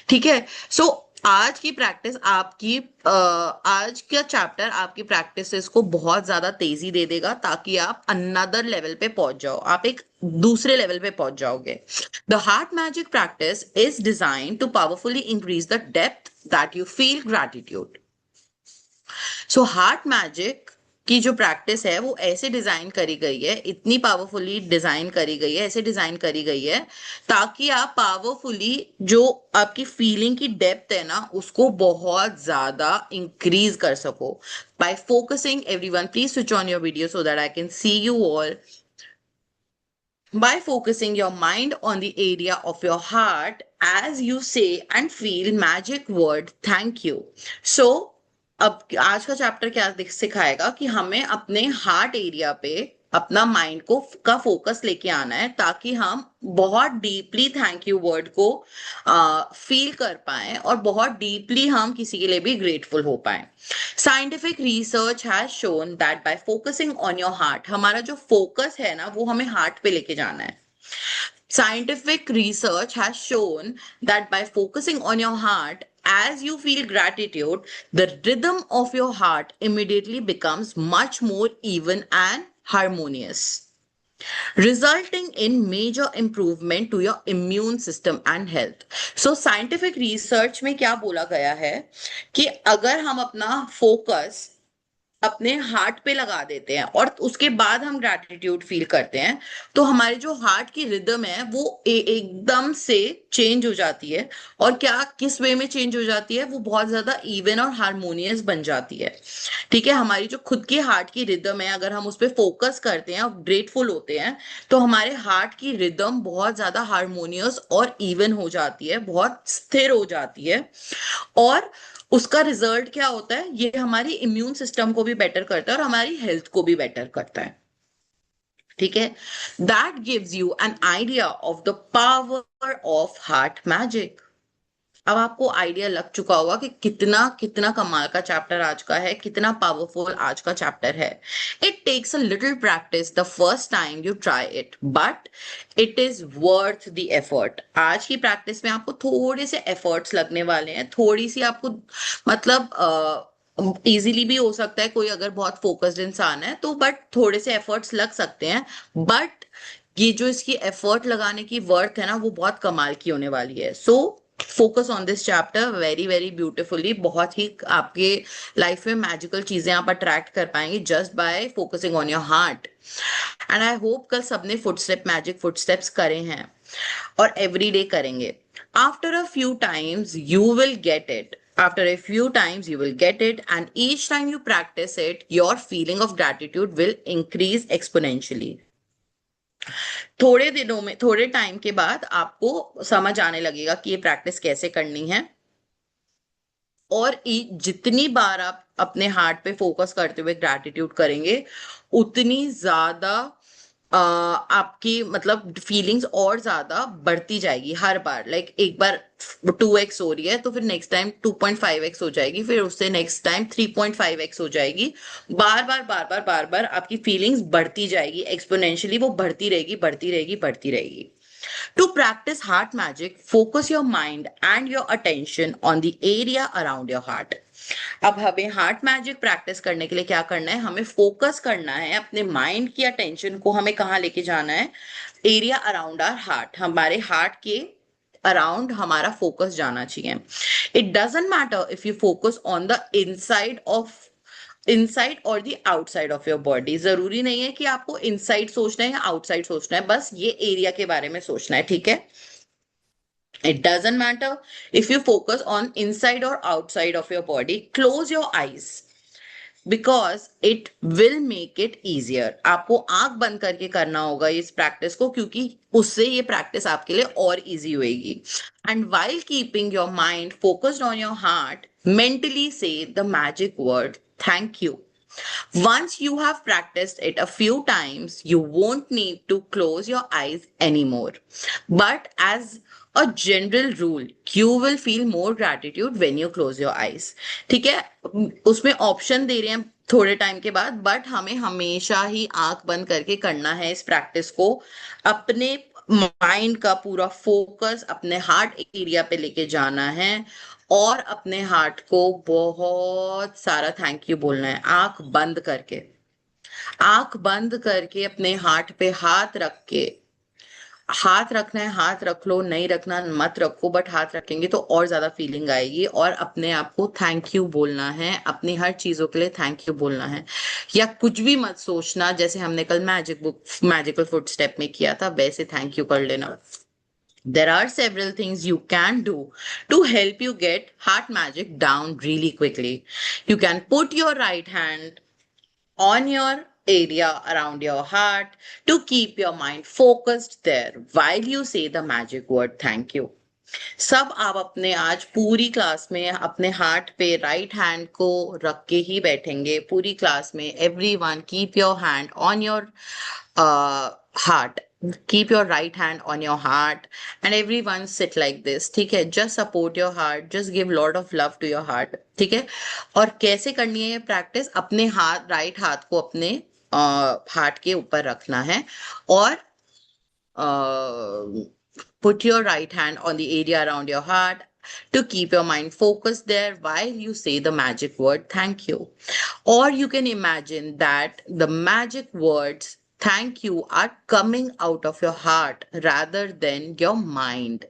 ठीक है, सो आज की प्रैक्टिस आपकी आज का चैप्टर आपकी प्रैक्टिसेस को बहुत ज्यादा तेजी दे देगा ताकि आप अनदर लेवल पे पहुंच जाओ, आप एक दूसरे लेवल पे पहुंच जाओगे। The heart magic practice is design to powerfully increase the depth that you feel gratitude. So heart magic की जो प्रैक्टिस है वो ऐसे डिजाइन करी गई है, इतनी पावरफुली डिजाइन करी गई है, ऐसे डिजाइन करी गई है ताकि आप पावरफुली जो आपकी फीलिंग की डेप्थ है ना उसको बहुत ज्यादा इंक्रीज कर सको। Bye focusing, everyone please switch on your video so that I can see you all. By focusing your mind on the area of your heart as you say and feel magic word thank you. So अब आज का chapter क्या सिखाएगा कि हमें अपने heart area पे अपना माइंड को का फोकस लेके आना है ताकि हम बहुत डीपली थैंक यू वर्ड को फील कर पाए और बहुत डीपली हम किसी के लिए भी ग्रेटफुल हो पाए। Scientific research has shown that bye focusing on your heart, हमारा जो फोकस है ना वो हमें हार्ट पे लेके जाना है। Scientific research has shown that by focusing on your heart, as you feel gratitude, the rhythm of your heart immediately becomes much more even and harmonious, resulting in major improvement to your immune system and health. So scientific research में क्या बोला गया है कि अगर हम अपना focus अपने हार्ट पे लगा देते हैं और उसके बाद हम ग्रैटिट्यूड फील करते हैं तो हमारे जो हार्ट की रिदम है वो एकदम से चेंज हो जाती है। और क्या किस वे में चेंज हो जाती है, वो बहुत ज्यादा इवन और हारमोनियस बन जाती है। ठीक है, हमारी जो खुद की हार्ट की रिदम है अगर हम उस पर फोकस करते हैं और ग्रेटफुल होते हैं तो हमारे हार्ट की रिदम बहुत ज्यादा हारमोनियस और इवन हो जाती है, बहुत स्थिर हो जाती है। और उसका रिजल्ट क्या होता है, ये हमारी इम्यून सिस्टम को भी बेटर करता है और हमारी हेल्थ को भी बेटर करता है। ठीक है, that gives you an idea of the power of heart magic. अब आपको आइडिया लग चुका होगा कि कितना कितना कमाल का चैप्टर आज का है, कितना पावरफुल आज का चैप्टर है। It takes a little practice the first time you try it but it is worth the effort. आज की प्रैक्टिस में आपको थोड़े से एफर्ट्स लगने वाले हैं, थोड़ी सी आपको मतलब इजीली भी हो सकता है कोई अगर बहुत फोकस्ड इंसान है तो, बट थोड़े से एफर्ट्स लग सकते हैं। बट ये जो इसकी एफर्ट लगाने की वर्थ है ना वो बहुत कमाल की होने वाली है। So focus on this chapter very very beautifully. बहुत ही आपके लाइफ में मैजिकल चीजें आप अट्रैक्ट कर पाएंगे just by focusing on your heart. And I hope कल सबने फुटस्टेप मैजिक फुटस्टेप्स करे हैं और एवरी डे करेंगे। After a few times you will get it After a few times, you will get it, and each time you practice it, your feeling of gratitude will increase exponentially. थोड़े दिनों में, थोड़े time के बाद आपको समझ आने लगेगा कि ये प्रैक्टिस कैसे करनी है। और जितनी बार आप अपने हार्ट पे फोकस करते हुए ग्रैटिट्यूड करेंगे, उतनी ज्यादा आपकी मतलब फीलिंग्स और ज्यादा बढ़ती जाएगी हर बार। लाइक एक बार 2x हो रही है तो फिर नेक्स्ट टाइम 2.5x हो जाएगी, फिर उससे नेक्स्ट टाइम 3.5x हो जाएगी। बार बार बार बार बार बार आपकी फीलिंग्स बढ़ती जाएगी, एक्सपोनेंशियली वो बढ़ती रहेगी बढ़ती रहेगी बढ़ती रहेगी। To practice heart magic, focus your mind and your attention on the area around your heart. अब हमें हार्ट मैजिक प्रैक्टिस करने के लिए क्या करना है, हमें फोकस करना है, अपने माइंड की अटेंशन को हमें कहाँ लेके जाना है, एरिया अराउंड आवर हार्ट, हमारे हार्ट के अराउंड हमारा फोकस जाना चाहिए। It doesn't matter if you focus on the inside or the outside of your body. जरूरी नहीं है कि आपको इनसाइड सोचना है या आउटसाइड सोचना है, बस ये एरिया के बारे में सोचना है, ठीक है। It doesn't matter if you focus on inside or outside of your body. Close your eyes because it will make it easier. आपको आंख बंद करके करना होगा इस प्रैक्टिस को, क्योंकि उससे ये प्रैक्टिस आपके लिए और इजी होएगी। And while keeping your mind focused on your heart, mentally say the magic word, thank you. Once you have practiced it a few times, you won't need to close your eyes anymore. But as a general rule, you will feel more gratitude when you close your eyes. ठीक है, उसमें option दे रहे हैं थोड़े time के बाद, but हमें हमेशा ही आंख बंद करके करना है इस प्रैक्टिस को। अपने माइंड का पूरा फोकस अपने हार्ट एरिया पे लेके जाना है और अपने हार्ट को बहुत सारा थैंक यू बोलना है, आंख बंद करके। आंख बंद करके अपने हार्ट पे हाथ रख के, हाथ रखना है हाथ रख लो, नहीं रखना मत रखो, बट हाथ रखेंगे तो और ज्यादा फीलिंग आएगी। और अपने आप को थैंक यू बोलना है, अपनी हर चीजों के लिए थैंक यू बोलना है। या कुछ भी मत सोचना, जैसे हमने कल मैजिकल फुटस्टेप में किया था वैसे थैंक यू कर लेना। There are several things you can do to help you get heart magic down really quickly. You can put your right hand on your area around your heart to keep your mind focused there while you say the magic word thank you. सब आप अपने आज पूरी class में अपने heart पे right hand को रख के ही बैठेंगे पूरी क्लास में। Everyone keep your hand on your heart. Keep your right hand on your heart and everyone sit like this, ठीक है। just support your heart, just give lot of love to your heart, ठीक है। और कैसे करनी है ये practice, अपने हाथ राइट हाथ को अपने हार्ट के ऊपर रखना है और put your right hand on the area around your heart to keep your mind focused there while you say the magic word thank you. Or you can imagine that the magic words thank you are coming out of your heart rather than your mind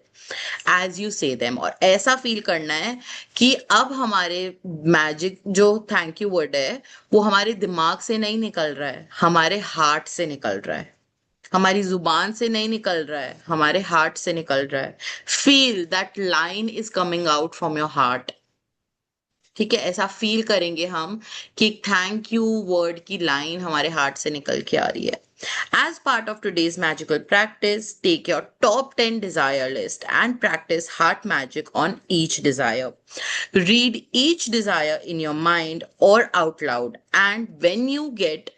as you say them. और ऐसा feel करना है कि अब हमारे magic जो thank you word है वो हमारे दिमाग से नहीं निकल रहा है, हमारे हार्ट से निकल रहा है, हमारी जुबान से नहीं निकल रहा है, हमारे हार्ट से निकल रहा है। Feel that line is coming out from your heart, ठीक है। ऐसा फील करेंगे हम कि थैंक यू वर्ड की लाइन हमारे हार्ट से निकल के आ रही है। As part of today's magical practice, take your top 10 desire list and practice heart magic on each desire. Read each desire in your mind or out loud, and when you get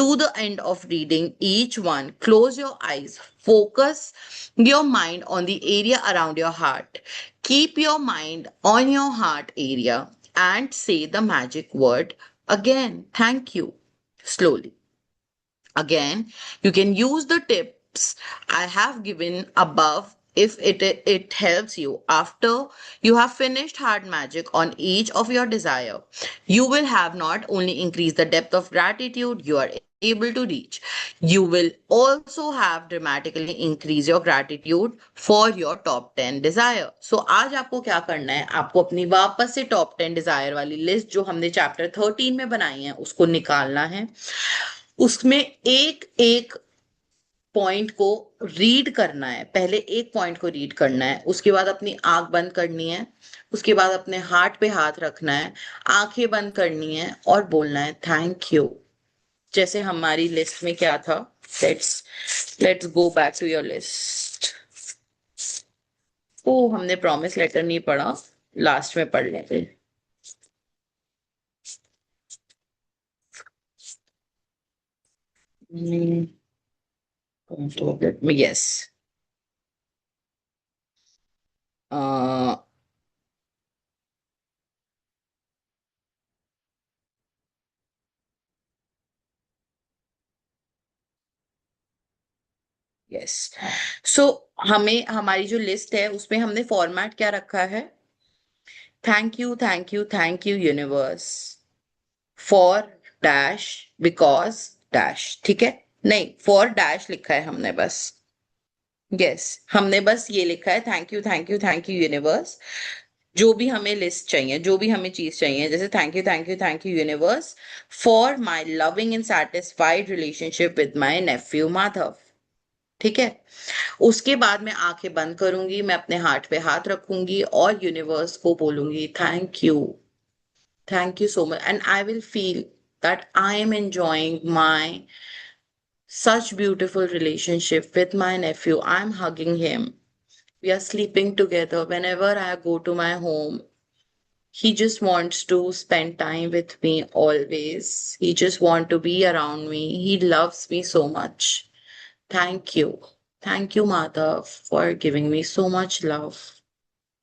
to the end of reading each one, close your eyes, focus your mind on the area around your heart. Keep your mind on your heart area and say the magic word again, thank you, slowly. Again, you can use the tips I have given above if it helps you. After you have finished heart magic on each of your desire, you will have not only increased the depth of gratitude you are able to reach, you will also have dramatically increase your gratitude for your top 10 desire. So आज आपको क्या करना है, आपको अपनी वापस से top 10 desire वाली लिस्ट जो हमने चैप्टर 13 में बनाई है उसको निकालना है। उसमें एक एक पॉइंट को रीड करना है, पहले एक पॉइंट को रीड करना है, उसके बाद अपनी आंख बंद करनी है, उसके बाद अपने हार्ट पे हाथ रखना है, आंखें बंद करनी है और बोलना है थैंक यू। जैसे हमारी लिस्ट में क्या था, let's go back to your list. ओ, हमने प्रॉमिस लेटर नहीं पढ़ा, लास्ट में पढ़ लेते। Yes, yes. सो हमें हमारी जो लिस्ट है उसमें हमने फॉर्मेट क्या रखा है, thank you thank you thank you universe for dash because dash, ठीक है, नहीं फॉर डैश लिखा है हमने बस, यस हमने बस ये लिखा है thank you thank you thank you universe. जो भी हमें लिस्ट चाहिए, जो भी हमें चीज चाहिए, जैसे thank you thank you thank you universe for my loving and satisfied relationship with my nephew Madhav, ठीक है। उसके बाद मैं आंखें बंद करूंगी, मैं अपने हार्ट पे हाथ रखूंगी और यूनिवर्स को बोलूंगी thank you so much, and I will feel that I am enjoying my such beautiful relationship with my nephew. I'm hugging him. We are sleeping together. Whenever I go to my home, he just wants to spend time with me always. He just wants to be around me. He loves me so much. Thank you. Thank you, Madhav, for giving me so much love.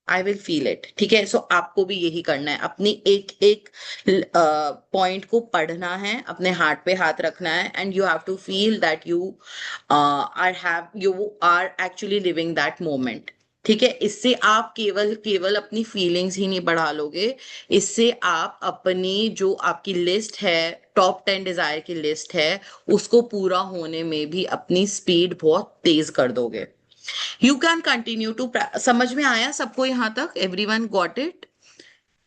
I will feel it, ठीक है। सो आपको भी यही करना है, अपनी एक एक पॉइंट को पढ़ना है, अपने हार्ट पे हाथ रखना है, and you have to feel that you are actually living that moment, ठीक है। इससे आप केवल केवल अपनी फीलिंग्स ही नहीं बढ़ा लोगे, इससे आप अपनी जो आपकी लिस्ट है, टॉप 10 डिजायर की लिस्ट है, उसको पूरा होने में भी अपनी स्पीड बहुत तेज कर दोगे। यू कैन कंटिन्यू टू, समझ में आया सबको यहाँ तक, everyone got it,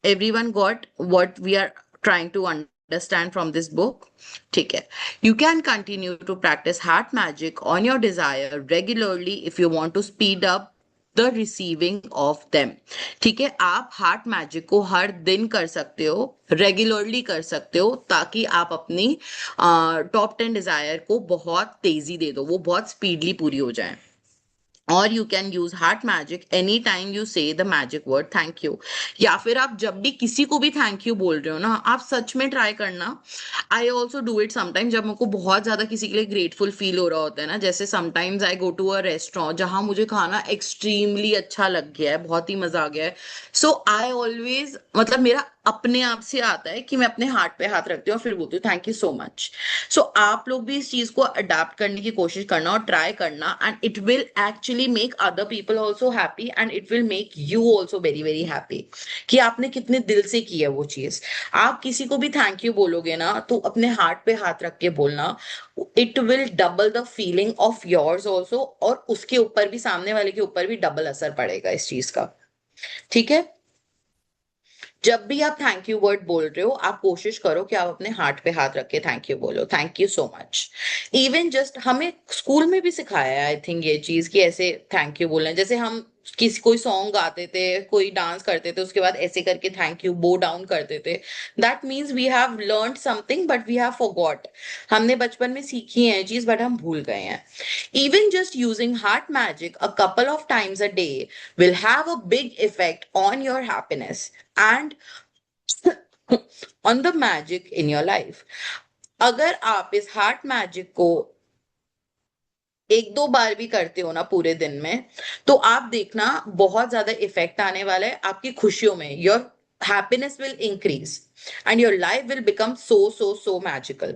everyone got what we are trying to understand from this book, ठीक है। You can continue to practice heart magic on your desire regularly if you want to speed up the receiving of them, ठीक है। आप heart magic को हर दिन कर सकते हो, रेगुलरली कर सकते हो, ताकि आप अपनी टॉप 10 डिजायर को बहुत तेजी दे दो, वो बहुत स्पीडली पूरी हो जाए। और you can use heart magic any time you say the magic word thank you, या फिर आप जब भी किसी को भी थैंक यू बोल रहे हो ना, आप सच में ट्राई करना। I also do it sometime, जब मेरे को बहुत ज्यादा किसी के लिए ग्रेटफुल फील हो रहा होता है ना, जैसे sometimes I go to a restaurant जहां मुझे खाना एक्सट्रीमली अच्छा लग गया है, बहुत ही मजा आ गया है, सो आई ऑलवेज, मतलब मेरा अपने आप से आता है कि मैं अपने हार्ट पे हाथ रखती हूँ और फिर बोलती हूँ थैंक यू सो मच। सो आप लोग भी इस चीज को अडाप्ट करने की कोशिश करना और ट्राई करना, and it will actually make other people also happy, and it will make you also very very happy कि आपने कितने दिल से की है वो चीज। आप किसी को भी थैंक यू बोलोगे ना, तो अपने हार्ट पे हाथ रख के बोलना, it will double the feeling of yours also, और उसके ऊपर भी, सामने वाले के ऊपर भी डबल असर पड़ेगा इस चीज का, ठीक है। जब भी आप थैंक यू वर्ड बोल रहे हो, आप कोशिश करो कि आप अपने हार्ट पे हाथ रख के थैंक यू बोलो, thank you so much. Even just हमें स्कूल में भी सिखाया है आई थिंक ये चीज, कि ऐसे थैंक यू बोलना है। जैसे हम किसी कोई सॉन्ग गाते थे, कोई डांस करते थे, उसके बाद ऐसे करके थैंक यू बो डाउन करते थे, that means we have learn something but we have forgot. हमने बचपन में सीखी है चीज बट हम भूल गए हैं। Even just using heart magic a couple of times a day will have a big effect on your happiness and on the magic in your life. अगर आप इस हार्ट मैजिक को 1-2 बार भी करते हो ना पूरे दिन में, तो आप देखना बहुत ज्यादा इफेक्ट आने वाला है आपकी खुशियों में। Your happiness will increase and your life will become so magical.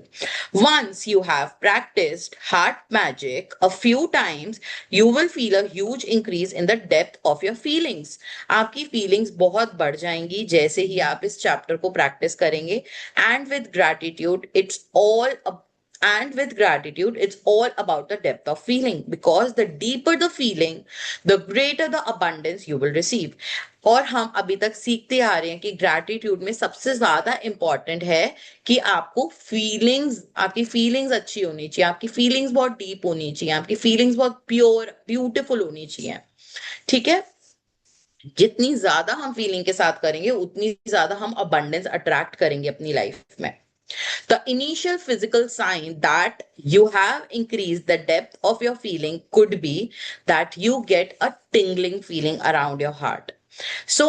Once you have practiced heart magic a few times, you will feel a huge increase in the depth of your feelings. आपकी feelings बहुत बढ़ जाएंगी जैसे ही आप इस chapter को practice करेंगे, and with gratitude it's all And with gratitude, it's all about the depth of feeling, because the deeper the feeling, the greater the abundance you will receive. और हम अभी तक सीखते आ रहे हैं कि ग्रैटिट्यूड में सबसे ज्यादा इंपॉर्टेंट है कि आपको फीलिंग्स, आपकी फीलिंग्स अच्छी होनी चाहिए, आपकी फीलिंग्स बहुत डीप होनी चाहिए, आपकी फीलिंग्स बहुत प्योर ब्यूटीफुल होनी चाहिए। ठीक है, जितनी ज्यादा हम फीलिंग के साथ करेंगे उतनी ज्यादा हम अबंडेंस अट्रैक्ट करेंगे अपनी लाइफ में। The initial physical sign that you have increased the depth of your feeling could be that you get a tingling feeling around your heart. So,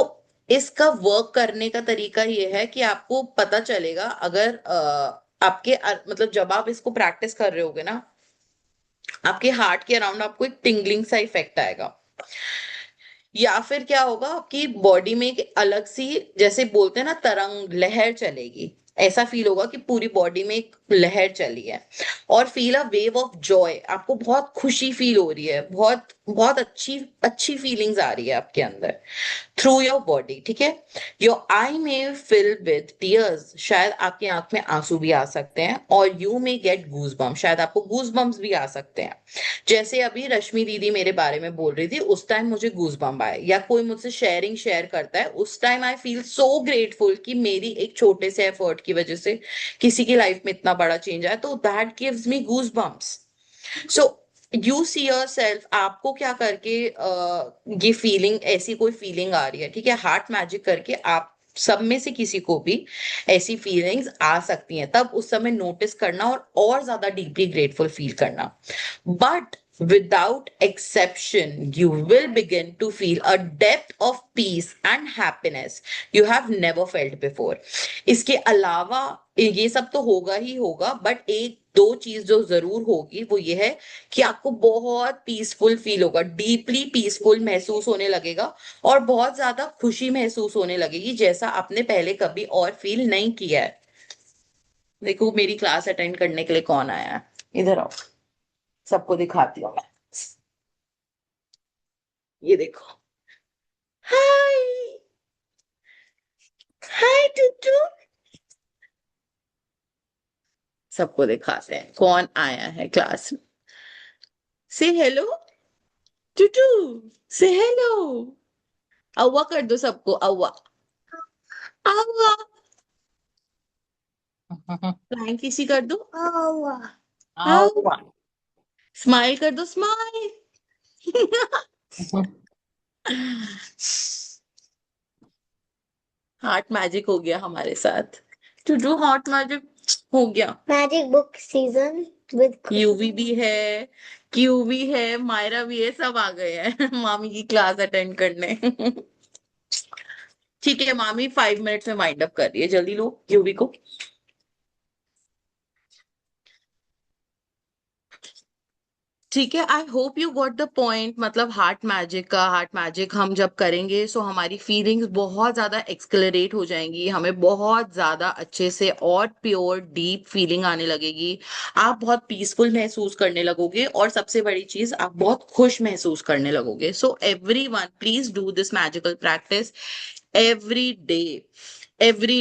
इसका वर्क करने का तरीका ये है कि आपको पता चलेगा, अगर आपके मतलब जब आप इसको प्रैक्टिस कर रहे होगे ना, आपके हार्ट के अराउंड आपको एक टिंगलिंग सा इफेक्ट आएगा, या फिर क्या होगा, आपकी बॉडी में एक अलग सी, जैसे बोलते हैं ना तरंग, लहर चलेगी, ऐसा फील होगा कि पूरी बॉडी में एक लहर चली है। और feel a wave of Joy, आपको बहुत खुशी फील हो रही है, बहुत बहुत अच्छी अच्छी फीलिंग्स आ रही है आपके अंदर थ्रू योर बॉडी। ठीक है, योर आई में फिल विद टीयर्स, शायद आपकी आंख में आंसू भी आ सकते हैं, और यू में गेट गूज बम्प, शायद आपको गूज बम्प्स भी आ सकते हैं। जैसे अभी रश्मि दीदी मेरे बारे में बोल रही थी, उस टाइम मुझे गूज बम्प आए, या कोई मुझसे शेयर करता है, उस time I feel so grateful कि मेरी एक छोटे से एफर्ट की वजह से किसी की लाइफ में इतना बड़ा चेंज आया, तो that gives me goose bumps. So you see your self, आपको क्या करके ये फीलिंग, ऐसी कोई फीलिंग आ रही है, ठीक है, हार्ट मैजिक करके आप सब में से किसी को भी ऐसी फीलिंग्स आ सकती हैं, तब उस समय नोटिस करना और ज्यादा डीपली ग्रेटफुल फील करना। But without exception, you will begin to feel a depth of peace and happiness you have never felt before. इसके अलावा ये सब तो होगा ही होगा, बट एक दो चीज जो जरूर होगी वो ये है कि आपको बहुत पीसफुल फील होगा, डीपली पीसफुल महसूस होने लगेगा, और बहुत ज्यादा खुशी महसूस होने लगेगी, जैसा आपने पहले कभी और फील नहीं किया है। देखो मेरी क्लास अटेंड करने के लिए कौन आया है, इधर आओ, सबको दिखाती हूँ मैं। ये देखो, हाय, हाय टूटू, सबको दिखाते हैं कौन आया है क्लास में। से हेलो टूटू, से हेलो, अव्वा कर दो सबको, अव्वा अव्वा, फ्लाइंग किसी कर दो, अव्वा अव्वा, स्माइल कर दो, स्माइल। हार्ट मैजिक हो गया हमारे साथ, टूटू हार्ट मैजिक हो गया। Magic book season with UV भी है, क्यू भी है, मायरा भी है, सब आ गए हैं मामी की क्लास अटेंड करने। ठीक है, मामी 5 मिनट्स में वाइंड अप कर रही है, जल्दी लो यूवी को। ठीक है, I hope you got the point. मतलब हार्ट मैजिक हम जब करेंगे सो हमारी फीलिंग्स बहुत ज्यादा एक्सकलरेट हो जाएंगी, हमें बहुत ज्यादा अच्छे से और प्योर डीप फीलिंग आने लगेगी, आप बहुत पीसफुल महसूस करने लगोगे, और सबसे बड़ी चीज आप बहुत खुश महसूस करने लगोगे। So everyone please do this magical practice every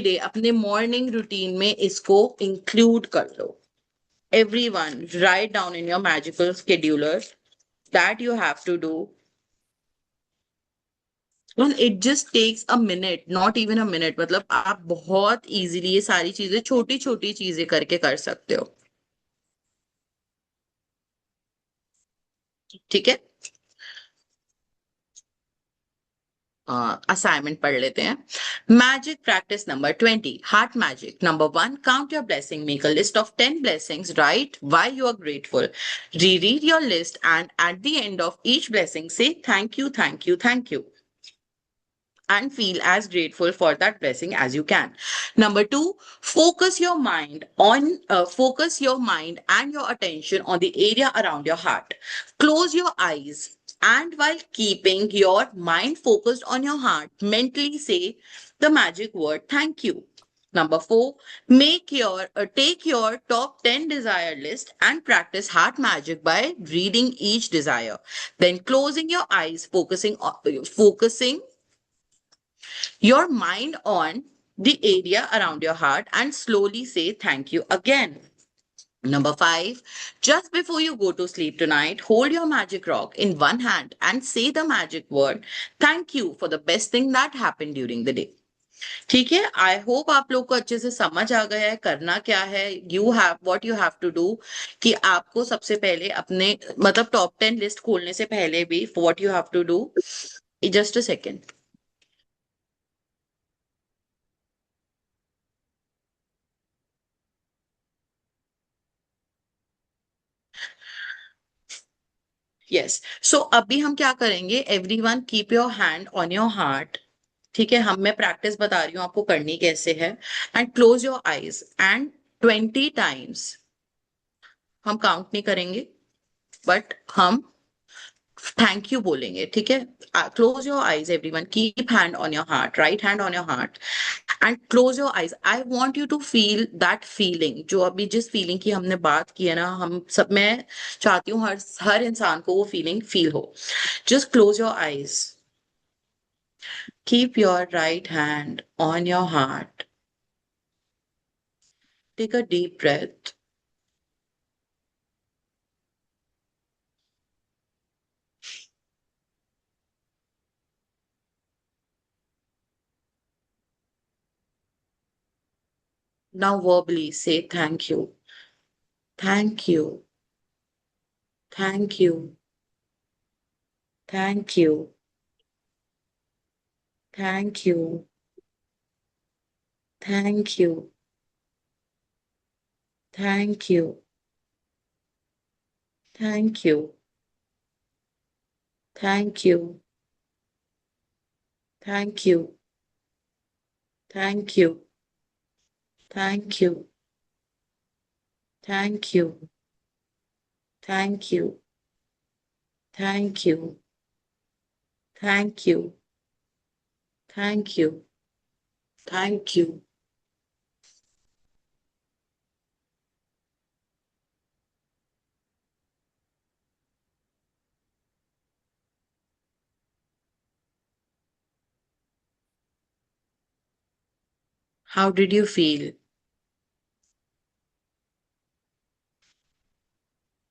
day अपने मॉर्निंग रूटीन में इसको इंक्लूड कर लो। Everyone, write down in your magical scheduler that you have to do. And it just takes a minute, not even a minute. मतलब आप बहुत easily ये सारी चीजें, छोटी छोटी चीजें करके कर सकते हो। ठीक है, असाइनमेंट पढ़ लेते हैं। Magic practice number 20, heart magic. Number 1, count your blessing, make a list of 10 blessings, write why you are grateful, reread your list, and at the end of each blessing say thank you, thank you, thank you, and feel as grateful for that blessing as you can. Number 2, focus your mind and your attention on the area around your heart. Close your eyes, and while keeping your mind focused on your heart, mentally say the magic word thank you. Number 4, take your top 10 desire list and practice heart magic by reading each desire, then closing your eyes, focusing your mind on the area around your heart, and slowly say thank you again. Number 5, just before you go to sleep tonight, hold your magic rock in one hand and say the magic word, thank you for the best thing that happened during the day. ठीक है, I hope आप लोग को अच्छे से समझ आ गया है करना क्या है. You have what you have to do, कि आपको सबसे पहले अपने मतलब टॉप 10 लिस्ट खोलने से पहले भी what you have to do. Just a second. Yes, so अभी हम क्या करेंगे, everyone keep your hand on your heart. ठीक है, हम मैं प्रैक्टिस बता रही हूँ आपको करनी कैसे है. And close your eyes and 20 times, हम काउंट नहीं करेंगे बट हम थैंक यू बोलेंगे. ठीक है, close your eyes everyone, keep hand on your heart, right hand on your heart and close your eyes. I want you to feel that feeling, जो अभी जिस फीलिंग की हमने बात की है ना, हम सब, मैं चाहती हूँ हर हर इंसान को वो फीलिंग फील हो. Just close your eyes, keep your right hand on your heart, take a deep breath. Now verbally say thank you, thank you, thank you, thank you, thank you, thank you, thank you, thank you, thank you, thank you, thank you, thank you, thank you, thank you, thank you, thank you, thank you, thank you. How did you feel?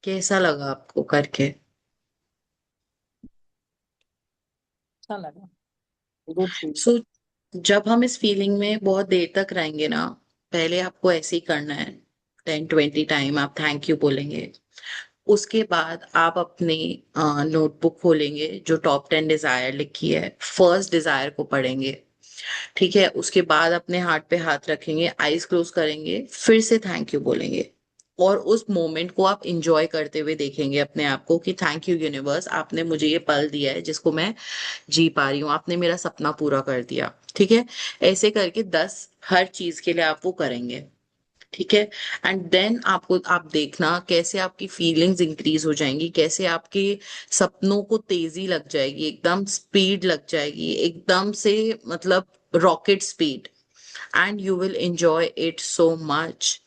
कैसा लगा आपको करके? अच्छा लगा, good feel. सो जब हम इस feeling में बहुत देर तक रहेंगे ना, पहले आपको ऐसे ही करना है, 10-20 टाइम आप थैंक यू बोलेंगे. उसके बाद आप अपनी नोटबुक खोलेंगे, जो टॉप 10 डिजायर लिखी है, फर्स्ट डिजायर को पढ़ेंगे. ठीक है, उसके बाद अपने हार्ट पे हाथ रखेंगे, आईज क्लोज करेंगे, फिर से थैंक यू बोलेंगे. और उस मोमेंट को आप इंजॉय करते हुए देखेंगे अपने आप को कि थैंक यू यूनिवर्स, आपने मुझे ये पल दिया है जिसको मैं जी पा रही हूँ, आपने मेरा सपना पूरा कर दिया. ठीक है, ऐसे करके 10 हर चीज के लिए आप वो करेंगे. ठीक है, एंड देन आपको आप देखना कैसे आपकी फीलिंग्स इंक्रीज हो जाएंगी, कैसे आपके सपनों को तेजी लग जाएगी, एकदम स्पीड लग जाएगी, एकदम से मतलब rocket speed. And you will enjoy it so much.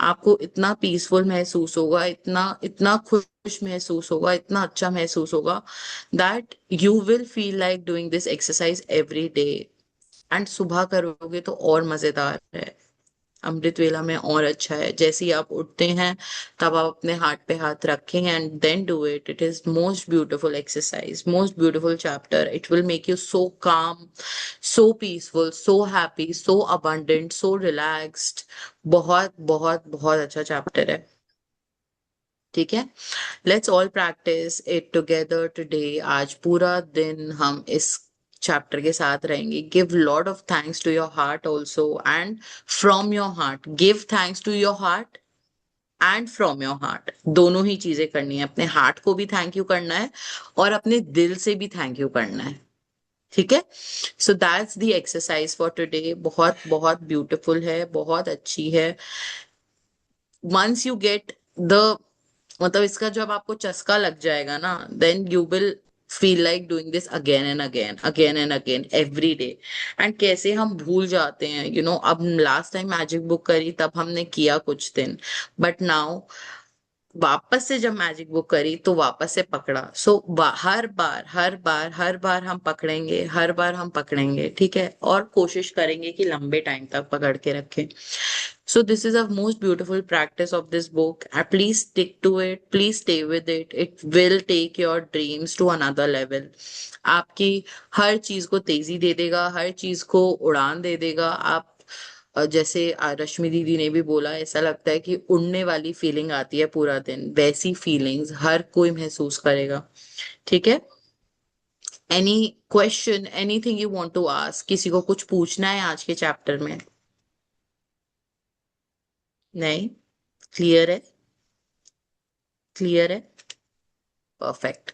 आपको इतना पीसफुल महसूस होगा, इतना इतना खुश महसूस होगा, इतना अच्छा महसूस होगा, that you will feel like doing this exercise every day. And सुबह करोगे तो और मजेदार है, अमृत वेला में और अच्छा है. जैसे ही आप उठते हैं तब आप अपने हाथ पे हाथ रखें and then do it. It is most beautiful exercise, most beautiful chapter. It will make you so calm, so peaceful, so happy, so abundant, so relaxed. बहुत बहुत बहुत अच्छा चैप्टर है. ठीक है, let's all practice it together today. आज पूरा दिन हम इस चैप्टर के साथ रहेंगे. Give lot of thanks to your heart also and from your heart. Give thanks to your heart and from your heart, दोनों ही चीजें करनी है. अपने हार्ट को भी थैंक यू करना है और अपने दिल से भी थैंक यू करना है. ठीक है, so that's the exercise for today. बहुत बहुत ब्यूटिफुल है, बहुत अच्छी है. वंस यू गेट द मतलब इसका जब आपको चस्का लग जाएगा ना, then you will feel like doing this again and again, again and again every day. And कैसे हम भूल जाते हैं, यू नो, अब लास्ट टाइम मैजिक बुक करी तब हमने किया कुछ दिन, बट नाउ वापस से जब मैजिक बुक करी तो वापस से पकड़ा. सो हर बार हर बार हर बार हम पकड़ेंगे, हर बार हम पकड़ेंगे. ठीक है, और कोशिश करेंगे कि लंबे टाइम तक पकड़ के रखें. So this is a most beautiful practice of this book. Please stick to it. Please stay with it. It will take your dreams to another level. आपकी हर चीज को तेजी दे देगा, हर चीज को उड़ान दे देगा। आप जैसे रश्मि दीदी ने भी बोला, ऐसा लगता है कि उड़ने वाली फीलिंग आती है पूरा दिन, वैसी फीलिंग्स हर कोई महसूस करेगा। ठीक है। Any question, anything you want to ask? किसी को कुछ पूछना है आज के चैप्टर में? नहीं? क्लियर है? क्लियर है? परफेक्ट।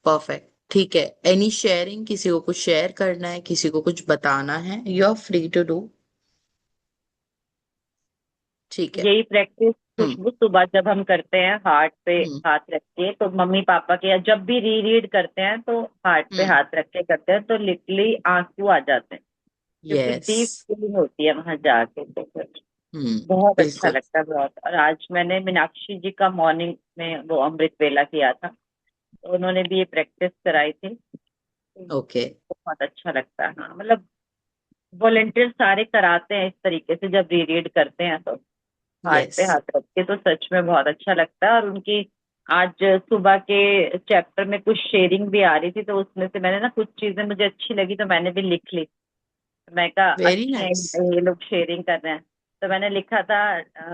परफेक्ट। ठीक है। Any sharing? किसी को कुछ शेयर करना है, किसी को कुछ बताना है? You are free to do. ठीक है। यही प्रैक्टिस हम्म। खुशबू सुबह जब हम करते हैं हार्ट पे हम्म। हाथ रख के, तो मम्मी पापा के, या जब भी री रीड करते हैं तो हार्ट पे हम्म। हाथ रख के करते हैं, तो लिटरली आंसू आ जाते हैं, क्योंकि यस। डीप फीलिंग होती है वहां जाके। तो फिर हम्म। बहुत अच्छा बिल्कुल। लगता है बहुत। और आज मैंने मीनाक्षी जी का मॉर्निंग में वो अमृत वेला किया था, तो उन्होंने भी ये प्रैक्टिस कराई थी, तो ओके। बहुत अच्छा लगता है। हाँ, मतलब वॉलेंटियर सारे कराते हैं इस तरीके से, जब री रीड करते हैं तो हाथ यस। पे हाथ रख के, तो सच में बहुत अच्छा लगता है। और उनकी आज सुबह के चैप्टर में कुछ शेयरिंग भी आ रही थी, तो उसमें से मैंने ना कुछ चीजें मुझे अच्छी लगी, तो मैंने भी लिख ली। तो मैं कहा वेरी अच्छे हैं नाइस। ये लोग शेयरिंग कर रहे हैं। तो मैंने लिखा था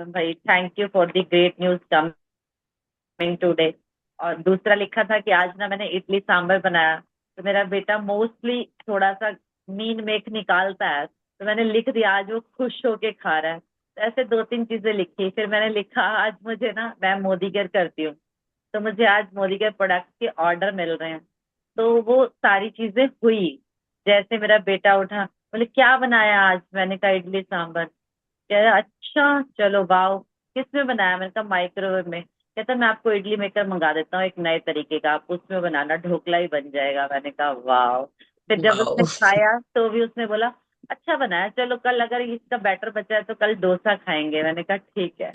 भाई, thank you for the great news coming today. और दूसरा लिखा था कि आज ना मैंने इडली सांभर बनाया, तो मेरा बेटा मोस्टली थोड़ा सा मीन मेक निकालता है, तो मैंने लिख दिया आज वो खुश होके खा रहा है। तो ऐसे दो तीन चीजें लिखी। फिर मैंने लिखा आज मुझे ना, मैं मोदी केयर करती हूँ, तो मुझे आज मोदी केयर प्रोडक्ट के ऑर्डर मिल रहे हैं। तो वो सारी चीजें हुई। जैसे मेरा बेटा उठा, बोले क्या बनाया आज? मैंने कहा इडली सांभर। कह रहा अच्छा चलो वाह, किसमें बनाया? मैंने कहा माइक्रोवेव में। कहता मैं आपको इडली मेकर मंगा देता हूँ एक नए तरीके का, आप उसमें बनाना, ढोकला ही बन जाएगा। मैंने कहा वाह। फिर जब उसने वाओ। खाया तो भी उसने बोला अच्छा बनाया, चलो कल अगर इसका बैटर बचा है तो कल डोसा खाएंगे। मैंने कहा ठीक है।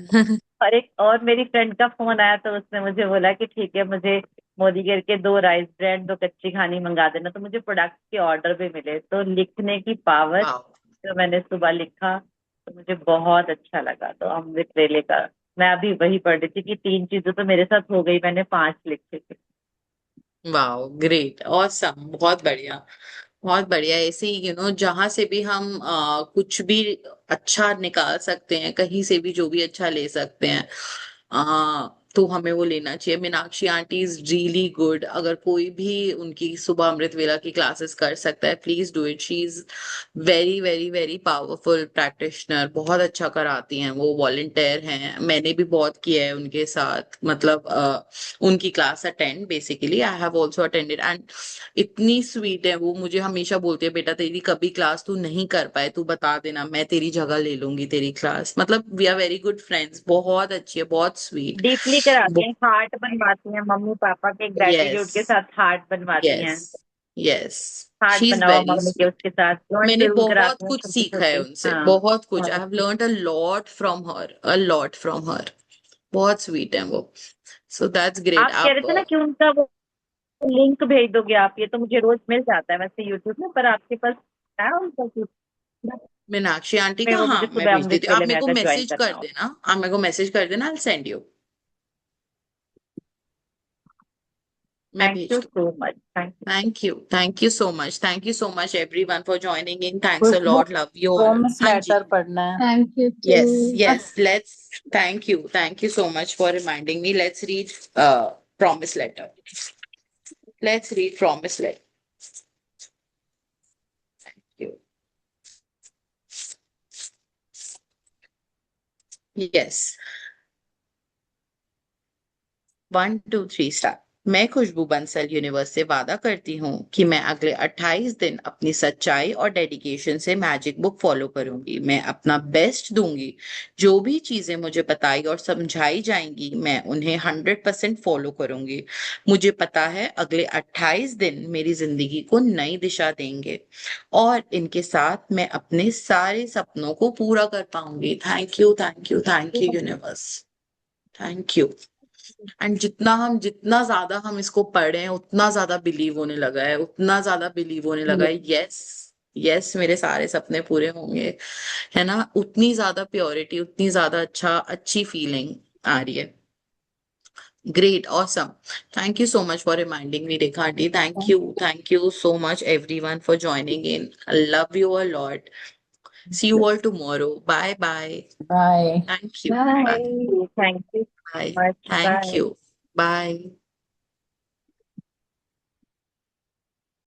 और एक और मेरी फ्रेंड का फोन आया, तो उसने मुझे बोला कि ठीक है, मुझे मोदी केयर के 2 राइस ब्रेड 2 कच्ची खानी मंगा देना। तो मुझे प्रोडक्ट के ऑर्डर भी मिले। तो लिखने की पावर, वाओ। तो मैंने सुबह लिखा तो मुझे बहुत अच्छा लगा। तो अमृत वेले का मैं अभी वही पढ़ रही थी कि 3 चीजें तो मेरे साथ हो गई, मैंने 5 लिखे थे। वाओ, ग्रेट, ऑसम, बहुत बढ़िया। बहुत बढ़िया। ऐसे ही जहां से भी हम कुछ भी अच्छा निकाल सकते हैं, कहीं से भी जो भी अच्छा ले सकते हैं, तो हमें वो लेना चाहिए। Meenakshi aunty is really good. अगर कोई भी उनकी सुबह अमृत वेला की क्लासेस कर सकता है, please do it. She is very very very powerful practitioner. बहुत अच्छा कराती हैं वो, वॉलंटियर हैं। मैंने भी बहुत किया है उनके साथ, मतलब उनकी class attend, basically I have also attended. And इतनी स्वीट है वो। मुझे हमेशा बोलती है बेटा तेरी कभी क्लास तू नहीं कर पाए, तू बता देना, मैं तेरी जगह ले लूंगी तेरी क्लास। मतलब we are very good friends. बहुत अच्छी है, बहुत स्वीट। डीपली कराते हैं, हार्ट बनवाती हैं मम्मी पापा के, यस। ग्रेटिट्यूड के साथ हार्ट बनवाती यस। हैं। यस। हार्ट शी इज बनाओ वेरी मम्मी के, स्वीट। उसके साथ ड्राइंग मैंने जरूर बहुत कराते हैं कुछ छोटे सीखा है छोटे। उनसे, हाँ, बहुत कुछ। बहुत आई हैव अच्छी। Learned a lot from her, a lot from her. बहुत स्वीट है वो। So that's great. आप कह रहे आप थे ना कि उनका वो लिंक भेज दोगे आप? ये तो मुझे रोज मिल जाता है वैसे यूट्यूब में, पर आपके पास है उनका कुछ मीनाक्षी आंटी में? का, वो हाँ मुझे मैं सुबह भेज अमृत देती हूँ। आप वेले मेरे में को अगर ज्वाइन मैसेज कर करना हो। देना, आप मेरे को मैसेज कर देना, आई सेंड यू। मैं थैंक भेज यू दूँ। So much, thank you. Thank you. Thank you so much. Thank you so much everyone for joining in. Thanks a Khushboo lot. Love you all. Promise हाँ जी। Letter पढ़ना है। Thank you Yes, too. yes. Let's. Thank you. Thank you so much for reminding me. Let's read promise letter. Let's read promise letter. Thank you. Yes. 1 2 3 start. मैं खुशबू Bansal universe से वादा करती हूँ कि मैं अगले 28 दिन अपनी सच्चाई और डेडिकेशन से मैजिक बुक फॉलो करूंगी। मैं अपना बेस्ट दूंगी। जो भी चीजें मुझे बताई और समझाई जाएंगी, मैं उन्हें 100% फॉलो करूंगी। मुझे पता है अगले 28 दिन मेरी जिंदगी को नई दिशा देंगे, और इनके साथ मैं अपने सारे सपनों को पूरा कर पाऊंगी। Thank you, thank you, thank you universe. Thank you. And जितना ज्यादा हम इसको पढ़े हैं, उतना ज्यादा बिलीव होने लगा है, उतना ज्यादा बिलीव होने लगा है। यस। यस मेरे सारे सपने पूरे होंगे, है ना। उतनी ज्यादा प्योरिटी, उतनी ज्यादा अच्छी फीलिंग आ रही है। Great, awesome. Thank you so much for reminding me, Rekha aunty. Thank you so much, everyone, for joining in. I love you a lot. See you all tomorrow. Bye bye. Bye. Thank you. Bye. Bye. Thank you so Bye. much. Thank Bye. you. Bye.